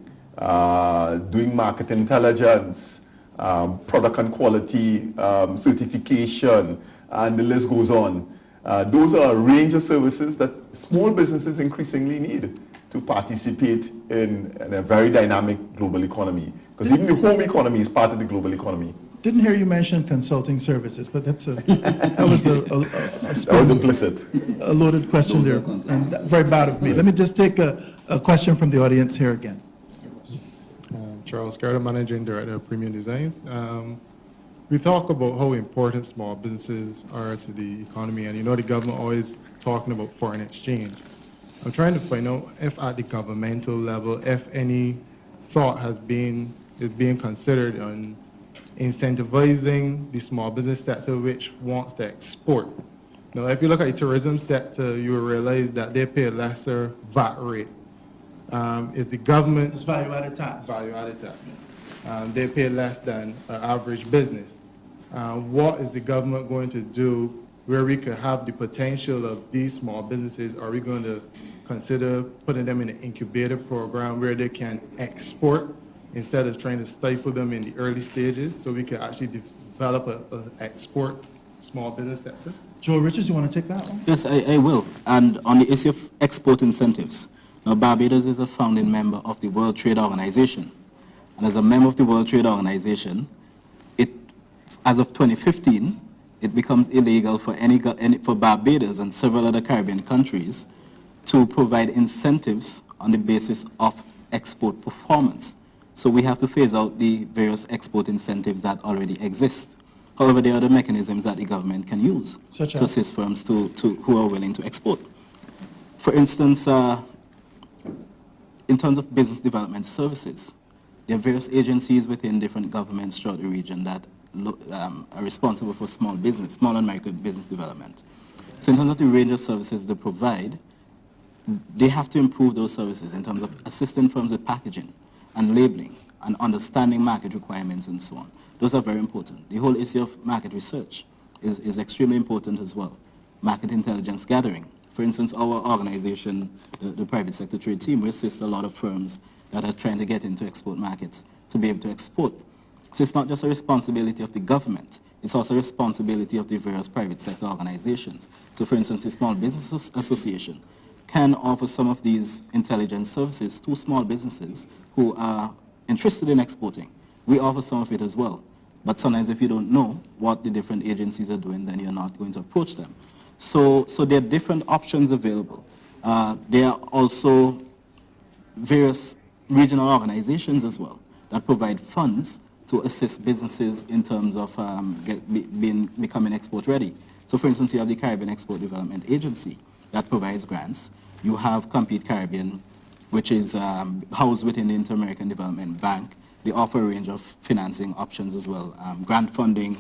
doing market intelligence, product and quality certification, and the list goes on. Those are a range of services that small businesses increasingly need to participate in a very dynamic global economy. Because even the home economy is part of the global economy. Didn't hear you mention consulting services, but that was that was implicit. A loaded question there, and very bad of me. Let me just take a question from the audience here again. Charles Carter, Managing Director of Premium Designs. We talk about how important small businesses are to the economy, and the government always talking about foreign exchange. I'm trying to find out if at the governmental level, if any thought has been is being considered on incentivizing the small business sector which wants to export. Now, if you look at the tourism sector, you will realize that they pay a lesser VAT rate. It's the government. It's value-added tax. Value-added tax. They pay less than an average business. What is the government going to do where we could have the potential of these small businesses? Are we going to consider putting them in an incubator program where they can export instead of trying to stifle them in the early stages, so we can actually develop an export small business sector? Joe Richards, you want to take that one? Yes, I will. And on the issue of export incentives, now Barbados is a founding member of the World Trade Organization. And as a member of the World Trade Organization, as of 2015, it becomes illegal for for Barbados and several other Caribbean countries to provide incentives on the basis of export performance. So we have to phase out the various export incentives that already exist. However, there are other mechanisms that the government can use to assist firms who are willing to export. For instance, in terms of business development services, there are various agencies within different governments throughout the region that are responsible for small and micro business development. So in terms of the range of services they provide, they have to improve those services in terms of assisting firms with packaging and labeling and understanding market requirements and so on. Those are very important. The whole issue of market research is extremely important as well. Market intelligence gathering. For instance, our organization, the private sector trade team, we assist a lot of firms that are trying to get into export markets to be able to export. So it's not just a responsibility of the government, it's also a responsibility of the various private sector organizations. So for instance, the Small Business Association can offer some of these intelligence services to small businesses who are interested in exporting. We offer some of it as well. But sometimes if you don't know what the different agencies are doing, then you're not going to approach them. So there are different options available. There are also various regional organizations as well that provide funds to assist businesses in terms of becoming export ready. So for instance, you have the Caribbean Export Development Agency that provides grants. You have Compete Caribbean, which is housed within the Inter-American Development Bank. They offer a range of financing options as well, grant funding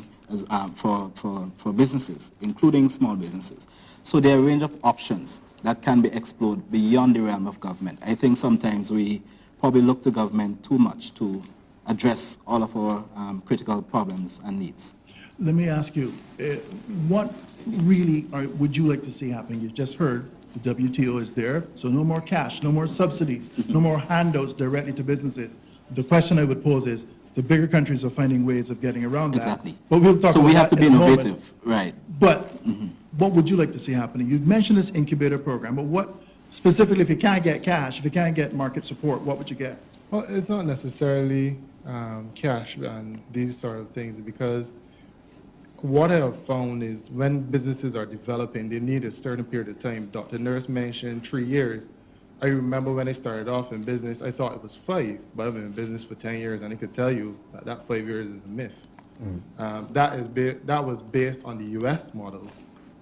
for businesses, including small businesses. So there are a range of options that can be explored beyond the realm of government. I think sometimes we probably look to government too much to address all of our critical problems and needs. Let me ask you, what really would you like to see happen? You just heard the WTO is there, so no more cash, no more subsidies, no more handouts directly to businesses. The question I would pose is, the bigger countries are finding ways of getting around that. Exactly. But we'll talk so about we have that to be in a innovative, moment. right? But what would you like to see happening? You mentioned this incubator program, but what specifically, if you can't get cash, if you can't get market support, what would you get? Well, it's not necessarily cash and these sort of things, because what I have found is when businesses are developing, they need a certain period of time. Dr. Nurse mentioned 3 years. I remember when I started off in business, I thought it was 5, but I've been in business for 10 years, and I could tell you that 5 years is a myth. That was based on the US model,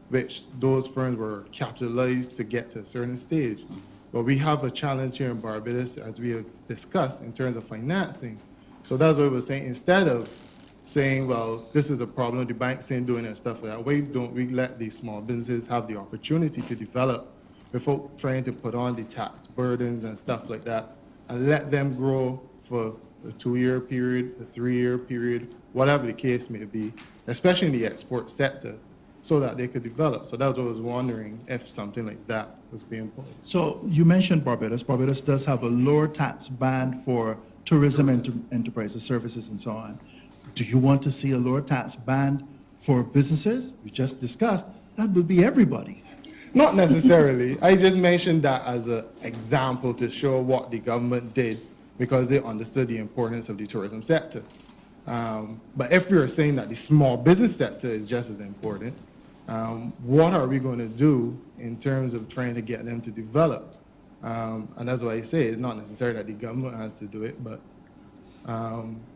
which those firms were capitalized to get to a certain stage. But we have a challenge here in Barbados, as we have discussed, in terms of financing. So that's what we're saying. Instead of saying, well, this is a problem, the banks ain't doing it and stuff like that, why don't we let these small businesses have the opportunity to develop without trying to put on the tax burdens and stuff like that, and let them grow for a 2-year period, a 3-year period, whatever the case may be, especially in the export sector, so that they could develop. So that's what I was wondering, if something like that was being put. So you mentioned Barbados. Barbados does have a lower tax band for tourism enterprises, services, and so on. Do you want to see a lower tax band for businesses? We just discussed that would be everybody. Not necessarily. I just mentioned that as an example to show what the government did, because they understood the importance of the tourism sector. But if we are saying that the small business sector is just as important, what are we going to do in terms of trying to get them to develop? And that's why I say it's not necessarily that the government has to do it, but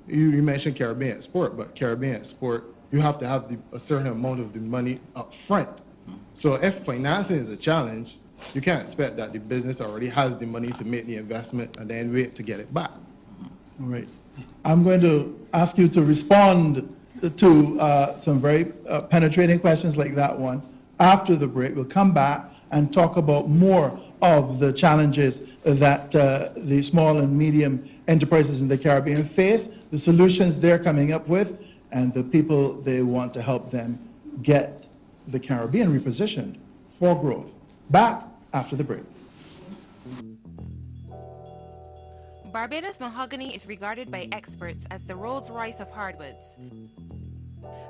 you mentioned Caribbean export, but Caribbean export, you have to have a certain amount of the money up front. So if financing is a challenge, you can't expect that the business already has the money to make the investment and then wait to get it back. All right. I'm going to ask you to respond to some very penetrating questions like that one after the break. We'll come back and talk about more of the challenges that the small and medium enterprises in the Caribbean face, the solutions they're coming up with, and the people they want to help them get the Caribbean repositioned for growth. Back after the break. Barbados mahogany is regarded by experts as the Rolls-Royce of hardwoods.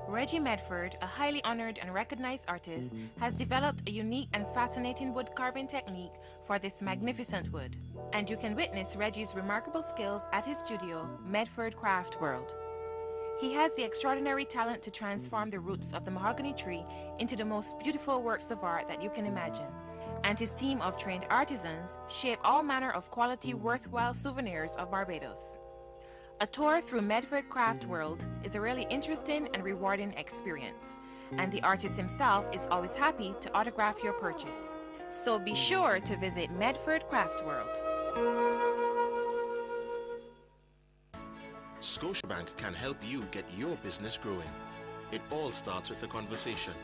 Reggie Medford, a highly honored and recognized artist, has developed a unique and fascinating wood carving technique for this magnificent wood. And you can witness Reggie's remarkable skills at his studio, Medford Craft World. He has the extraordinary talent to transform the roots of the mahogany tree into the most beautiful works of art that you can imagine. And his team of trained artisans shape all manner of quality, worthwhile souvenirs of Barbados. A tour through Medford Craft World is a really interesting and rewarding experience, and the artist himself is always happy to autograph your purchase. So be sure to visit Medford Craft World. Scotiabank can help you get your business growing. It all starts with a conversation.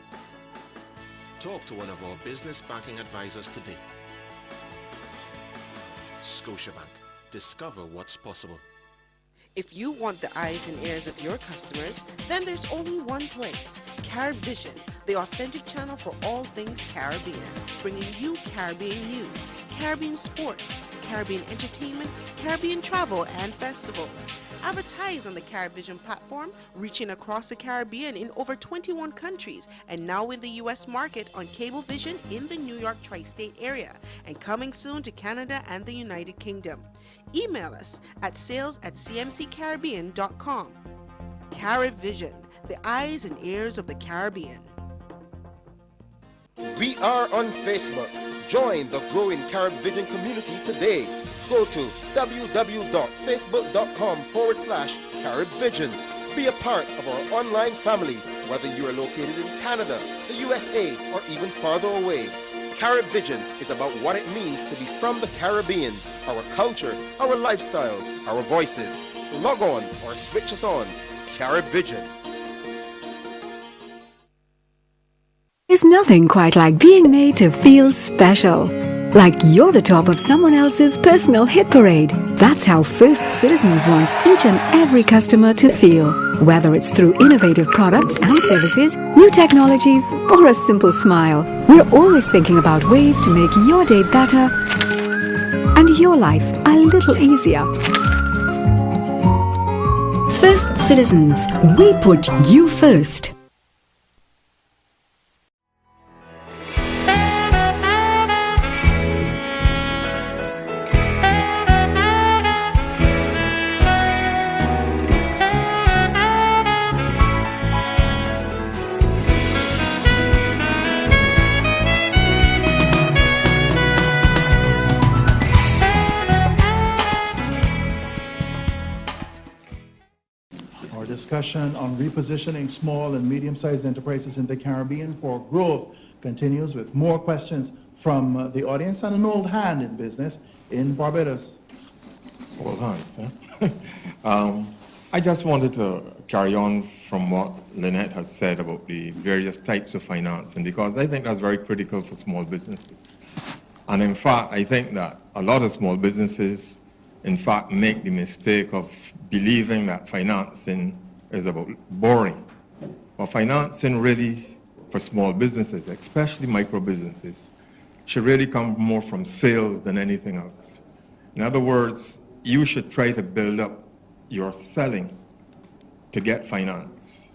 Talk to one of our business banking advisors today. Scotiabank. Discover what's possible. If you want the eyes and ears of your customers, then there's only one place, CaribVision, the authentic channel for all things Caribbean, bringing you Caribbean news, Caribbean sports, Caribbean entertainment, Caribbean travel and festivals. Advertise on the CaribVision platform, reaching across the Caribbean in over 21 countries, and now in the U.S. market on Cablevision in the New York tri-state area, and coming soon to Canada and the United Kingdom. Email us at sales@cmccaribbean.com. CaribVision, the eyes and ears of the Caribbean. We are on Facebook. Join the growing CaribVision community today. Go to www.facebook.com/CaribVision. Be a part of our online family, whether you are located in Canada, the USA, or even farther away. CaribVision is about what it means to be from the Caribbean, our culture, our lifestyles, our voices. Log on or switch us on. CaribVision. There's nothing quite like being made to feel special. Like you're the top of someone else's personal hit parade. That's how First Citizens wants each and every customer to feel. Whether it's through innovative products and services, new technologies, or a simple smile, we're always thinking about ways to make your day better and your life a little easier. First Citizens, we put you first. Discussion on repositioning small and medium-sized enterprises in the Caribbean for growth continues with more questions from the audience and an old hand in business in Barbados. Old hand, huh? I just wanted to carry on from what Lynette had said about the various types of financing, because I think that's very critical for small businesses. And in fact, I think that a lot of small businesses, in fact, make the mistake of believing that financing is about borrowing. But financing really, for small businesses, especially micro businesses, should really come more from sales than anything else. In other words, you should try to build up your selling to get finance.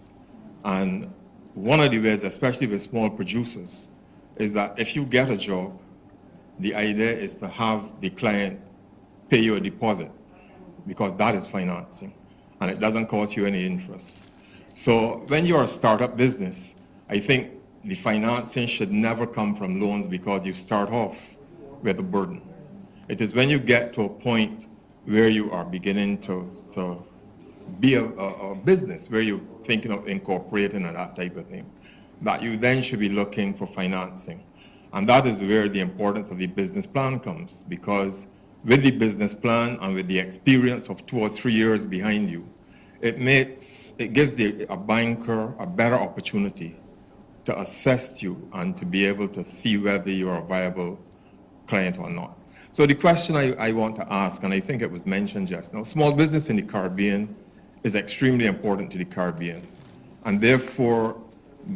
And one of the ways, especially with small producers, is that if you get a job, the idea is to have the client pay you a deposit, because that is financing, and it doesn't cost you any interest. So when you're a startup business, I think the financing should never come from loans because you start off with a burden. It is when you get to a point where you are beginning to be a business, where you're thinking of incorporating and that type of thing, that you then should be looking for financing. And that is where the importance of the business plan comes, because with the business plan and with the experience of 2 or 3 years behind you, it gives a banker a better opportunity to assess you and to be able to see whether you're a viable client or not. So the question I want to ask, and I think it was mentioned just now, small business in the Caribbean is extremely important to the Caribbean. And therefore,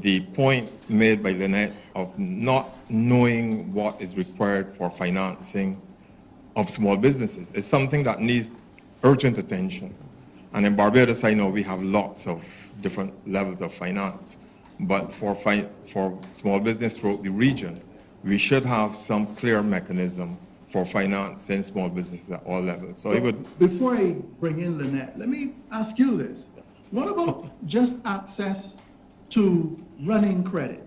the point made by Lynette of not knowing what is required for financing of small businesses is something that needs urgent attention. And in Barbados, I know we have lots of different levels of finance. But for small business throughout the region, we should have some clear mechanism for financing small businesses at all levels. So I would... Before I bring in Lynette, let me ask you this. What about just access to running credit?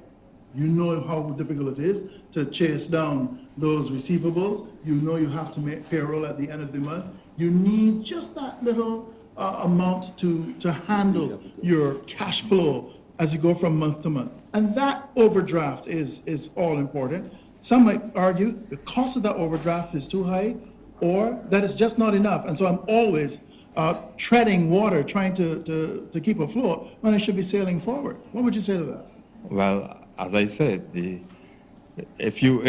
You know how difficult it is to chase down those receivables. You know you have to make payroll at the end of the month. You need just that little amount to handle your cash flow as you go from month to month. And that overdraft is all important. Some might argue the cost of that overdraft is too high, or that it's just not enough. And so I'm always treading water, trying to keep afloat when I should be sailing forward. What would you say to that? Well, as I said, if you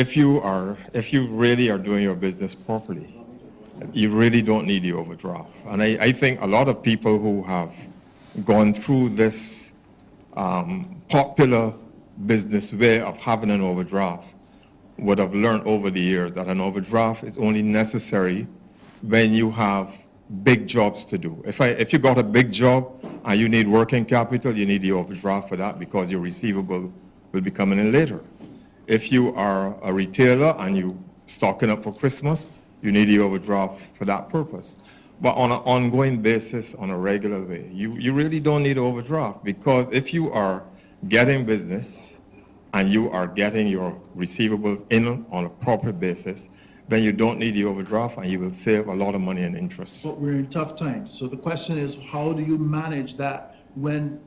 really are doing your business properly, you really don't need the overdraft. And I think a lot of people who have gone through this popular business way of having an overdraft would have learned over the years that an overdraft is only necessary when you have big jobs to do. If you got a big job and you need working capital, you need the overdraft for that because your receivable will be coming in later. If you are a retailer and you stocking up for Christmas, you need the overdraft for that purpose. But on an ongoing basis, on a regular way, you really don't need overdraft, because if you are getting business and you are getting your receivables in on a proper basis, then you don't need the overdraft and you will save a lot of money in interest. But we're in tough times. So the question is, how do you manage that when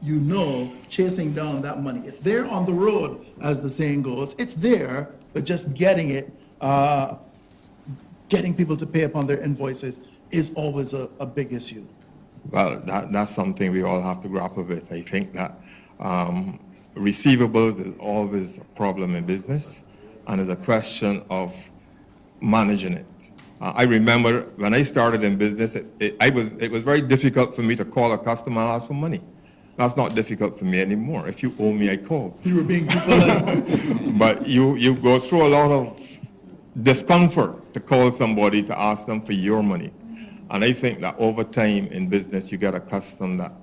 you know chasing down that money? It's there on the road, as the saying goes. It's there, but just getting it, getting people to pay upon their invoices is always a big issue. Well, that's something we all have to grapple with. I think that receivables is always a problem in business, and it's a question of managing it. I remember when I started in business, it was very difficult for me to call a customer and ask for money. That's not difficult for me anymore. If you owe me, I call. You were being too polite. But you go through a lot of discomfort to call somebody to ask them for your money. And I think that over time in business, you get accustomed that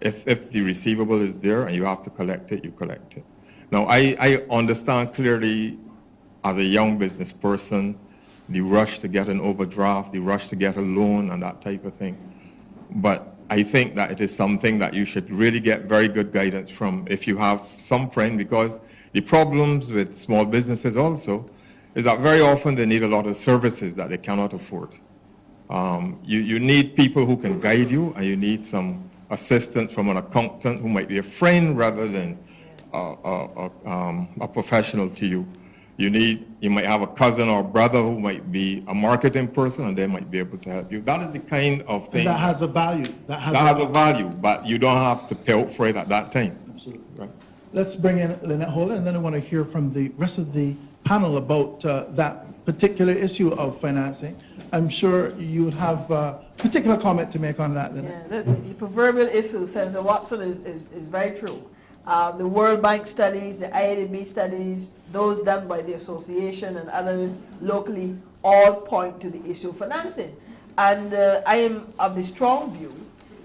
if the receivable is there and you have to collect it, you collect it. Now, I understand clearly as a young business person, the rush to get an overdraft, the rush to get a loan and that type of thing. But I think that it is something that you should really get very good guidance from if you have some friend, because the problems with small businesses also is that very often they need a lot of services that they cannot afford. You need people who can guide you, and you need some assistance from an accountant who might be a friend rather than a professional to you. You might have a cousin or brother who might be a marketing person, and they might be able to help you. That is the kind of thing. And that has a value. That has a value, but you don't have to pay out for it at that time. Absolutely. Right. Let's bring in Lynette Holder, and then I want to hear from the rest of the panel about that particular issue of financing. I'm sure you would have a particular comment to make on that, Lynette. Yeah, the proverbial issue, Senator Watson, is very true. The World Bank studies, the IADB studies, those done by the association and others locally, all point to the issue of financing. And I am of the strong view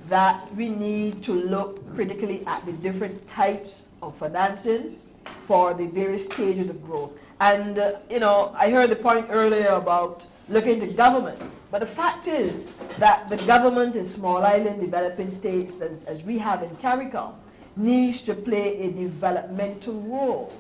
that we need to look critically at the different types of financing for the various stages of growth. And, I heard the point earlier about looking to government. But the fact is that the government in small island developing states, as we have in CARICOM, needs to play a developmental role.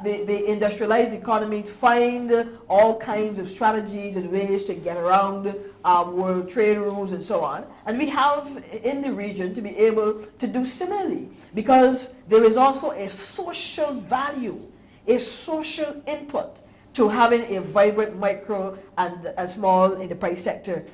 The industrialized economies find all kinds of strategies and ways to get around world trade rules and so on. And we have in the region to be able to do similarly, because there is also a social value, a social input to having a vibrant micro and a small enterprise sector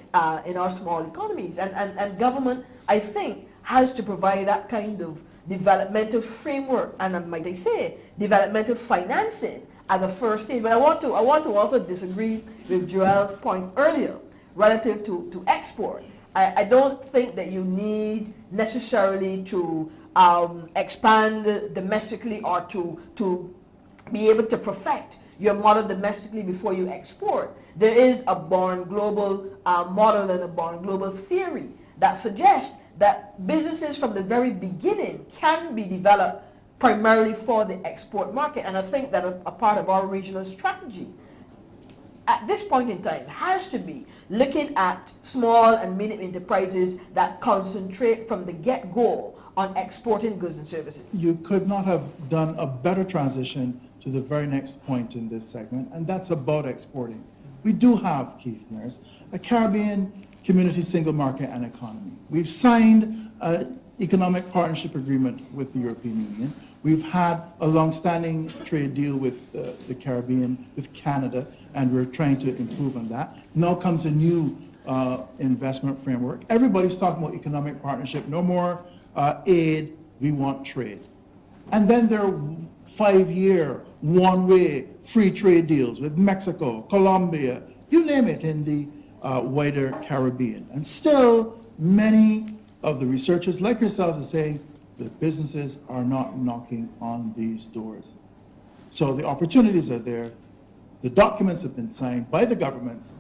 in our small economies. And government, I think, has to provide that kind of developmental framework, and might I say, developmental financing as a first stage. But I want to also disagree with Joel's point earlier relative to export. I don't think that you need necessarily to expand domestically or to be able to perfect your model domestically before you export. There is a born global model and a born global theory that suggests that businesses from the very beginning can be developed primarily for the export market. And I think that a part of our regional strategy at this point in time has to be looking at small and medium enterprises that concentrate from the get-go on exporting goods and services. You could not have done a better transition to the very next point in this segment, and that's about exporting. We do have, Keith Nurse, a Caribbean community single market and economy. We've signed an economic partnership agreement with the European Union. We've had a long-standing trade deal with the Caribbean, with Canada, and we're trying to improve on that. Now comes a new investment framework. Everybody's talking about economic partnership, no more aid, we want trade. And then there are 5-year, one-way free trade deals with Mexico, Colombia, you name it, in the wider Caribbean. And still, many of the researchers like yourselves are saying that businesses are not knocking on these doors. So the opportunities are there. The documents have been signed by the governments.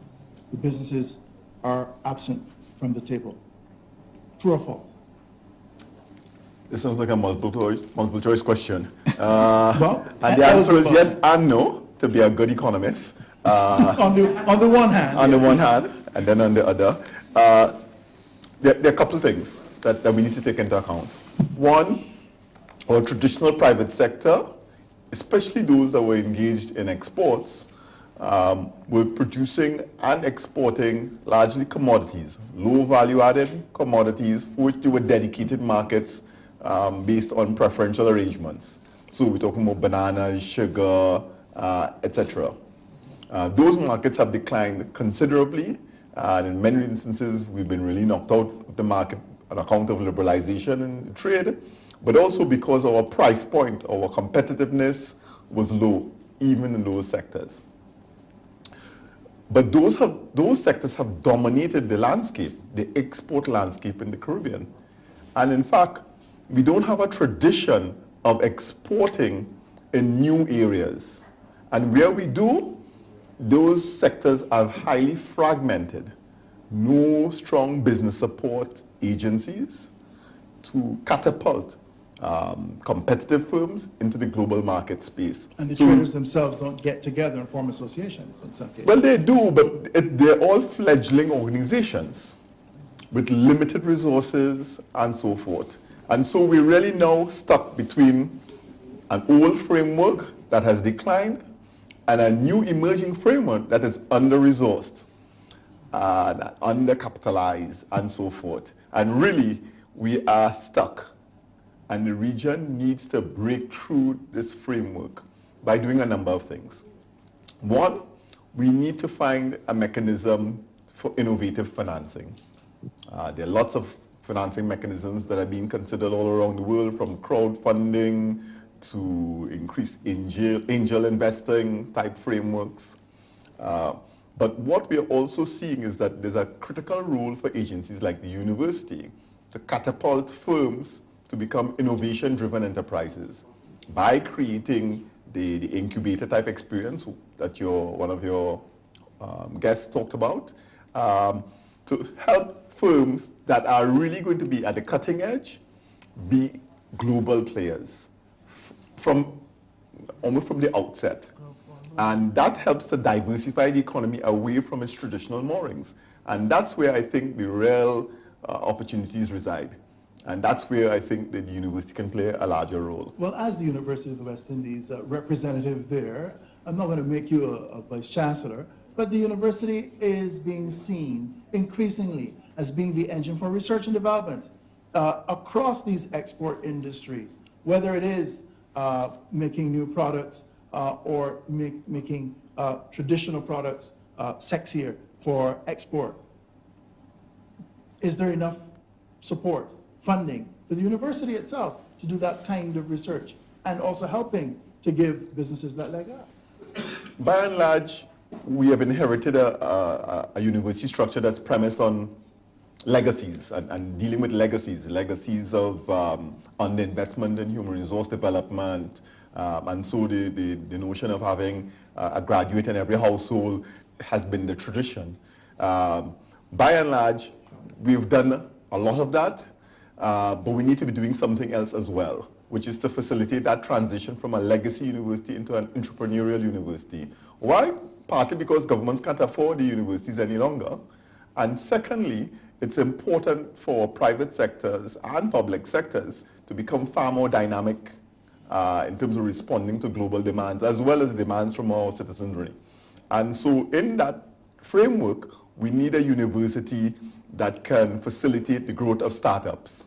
The businesses are absent from the table. True or false? This sounds like a multiple choice question. Well, and the answer is yes and no, to be a good economist. On the one hand. On the one hand, and then on the other. There are a couple of things that we need to take into account. One, our traditional private sector, especially those that were engaged in exports, were producing and exporting largely commodities, low value added commodities for which they were dedicated markets based on preferential arrangements. So we're talking about bananas, sugar, etc. Those markets have declined considerably, and in many instances we've been really knocked out of the market on account of liberalization in trade, but also because our price point, our competitiveness was low, even in those sectors. But those sectors have dominated the landscape, the export landscape in the Caribbean. And in fact, we don't have a tradition of exporting in new areas. And where we do, those sectors are highly fragmented. No strong business support agencies to catapult competitive firms into the global market space. And the traders themselves don't get together and form associations in some cases. Well, they do, but they're all fledgling organizations with limited resources and so forth. And so we're really now stuck between an old framework that has declined and a new emerging framework that is under-resourced, undercapitalized, and so forth. And really, we are stuck. And the region needs to break through this framework by doing a number of things. One, we need to find a mechanism for innovative financing. There are lots of financing mechanisms that are being considered all around the world, from crowdfunding to increased angel investing type frameworks. But what we are also seeing is that there's a critical role for agencies like the university to catapult firms to become innovation-driven enterprises by creating the incubator type experience that one of your guests talked about, to help firms that are really going to be at the cutting edge be global players almost from the outset. And that helps to diversify the economy away from its traditional moorings. And that's where I think the real opportunities reside. And that's where I think that the university can play a larger role. Well, as the University of the West Indies representative there, I'm not going to make you a vice chancellor, but the university is being seen increasingly as being the engine for research and development across these export industries, whether it is making new products or making traditional products sexier for export. Is there enough support, funding for the university itself to do that kind of research and also helping to give businesses that leg up? By and large, we have inherited a university structure that's premised on legacies and dealing with legacies of underinvestment in human resource development, and so the notion of having a graduate in every household has been the tradition. By and large, we've done a lot of that, but we need to be doing something else as well, which is to facilitate that transition from a legacy university into an entrepreneurial university. Why? Partly because governments can't afford the universities any longer. And secondly, it's important for private sectors and public sectors to become far more dynamic in terms of responding to global demands, as well as demands from our citizenry. And so in that framework, we need a university that can facilitate the growth of startups,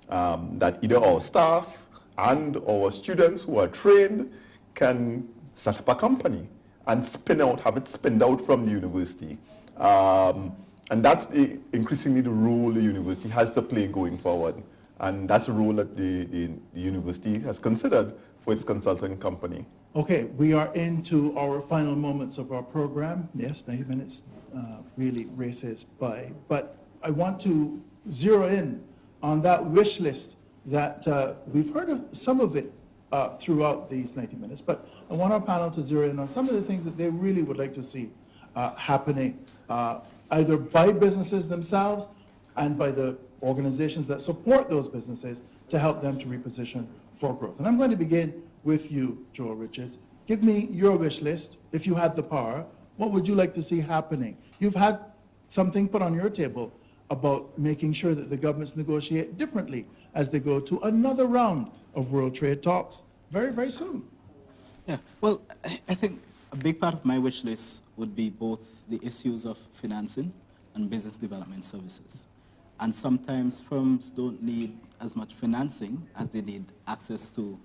that either our staff and our students who are trained can set up a company and have it spinned out from the university. And that's increasingly the role the university has to play going forward. And that's a role that the university has considered for its consulting company. Okay, we are into our final moments of our program. Yes, 90 minutes really races by. But I want to zero in on that wish list that we've heard of some of it throughout these 90 minutes. But I want our panel to zero in on some of the things that they really would like to see happening, either by businesses themselves and by the organizations that support those businesses to help them to reposition for growth. And I'm going to begin with you, Joel Richards. Give me your wish list. If you had the power, what would you like to see happening? You've had something put on your table about making sure that the governments negotiate differently as they go to another round of world trade talks very, very soon. Yeah, well, I think a big part of my wish list would be both the issues of financing and business development services. And sometimes firms don't need as much financing as they need access to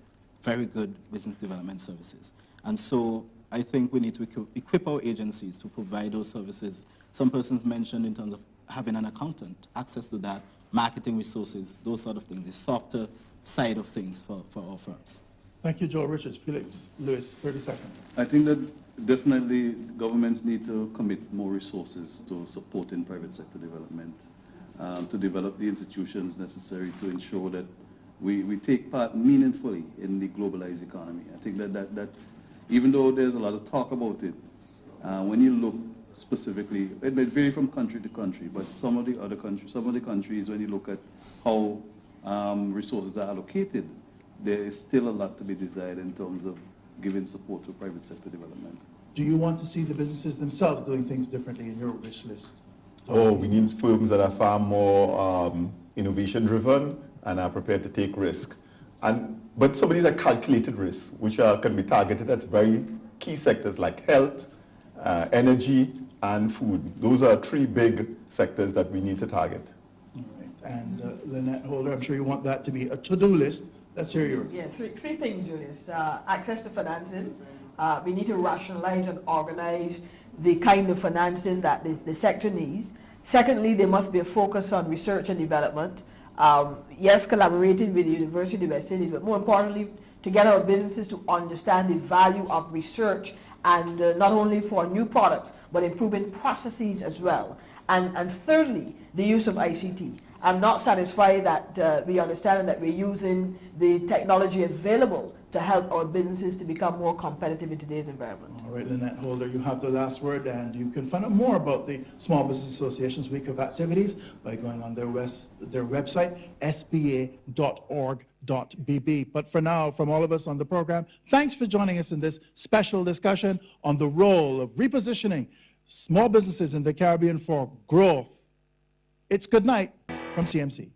very good business development services. And so I think we need to equip our agencies to provide those services. Some persons mentioned in terms of having an accountant, access to that, marketing resources, those sort of things, the softer side of things for our firms. Thank you, Joel Richards. Felix Lewis, 30 seconds. I think that definitely governments need to commit more resources to supporting private sector development, to develop the institutions necessary to ensure that we take part meaningfully in the globalized economy. I think that even though there's a lot of talk about it, when you look specifically, it may vary from country to country, but some of the countries, when you look at how resources are allocated, there is still a lot to be desired in terms of giving support to private sector development. Do you want to see the businesses themselves doing things differently in your wish list? Oh, we need firms that are far more innovation-driven and are prepared to take risk. But some of these are calculated risks, which can be targeted at very key sectors like health, energy, and food. Those are three big sectors that we need to target. All right. And Lynette Holder, I'm sure you want that to be a to-do list. Let's hear yours. Yeah, three things, Julius. Access to financing. We need to rationalize and organize the kind of financing that the sector needs. Secondly, there must be a focus on research and development. Yes, collaborating with the University of the West Indies, but more importantly, to get our businesses to understand the value of research and not only for new products, but improving processes as well. And thirdly, the use of ICT. I'm not satisfied that we understand that we're using the technology available to help our businesses to become more competitive in today's environment. All right, Lynette Holder, you have the last word, and you can find out more about the Small Business Association's week of activities by going on their website, sba.org.bb. But for now, from all of us on the program, thanks for joining us in this special discussion on the role of repositioning small businesses in the Caribbean for growth. It's good night from CMC.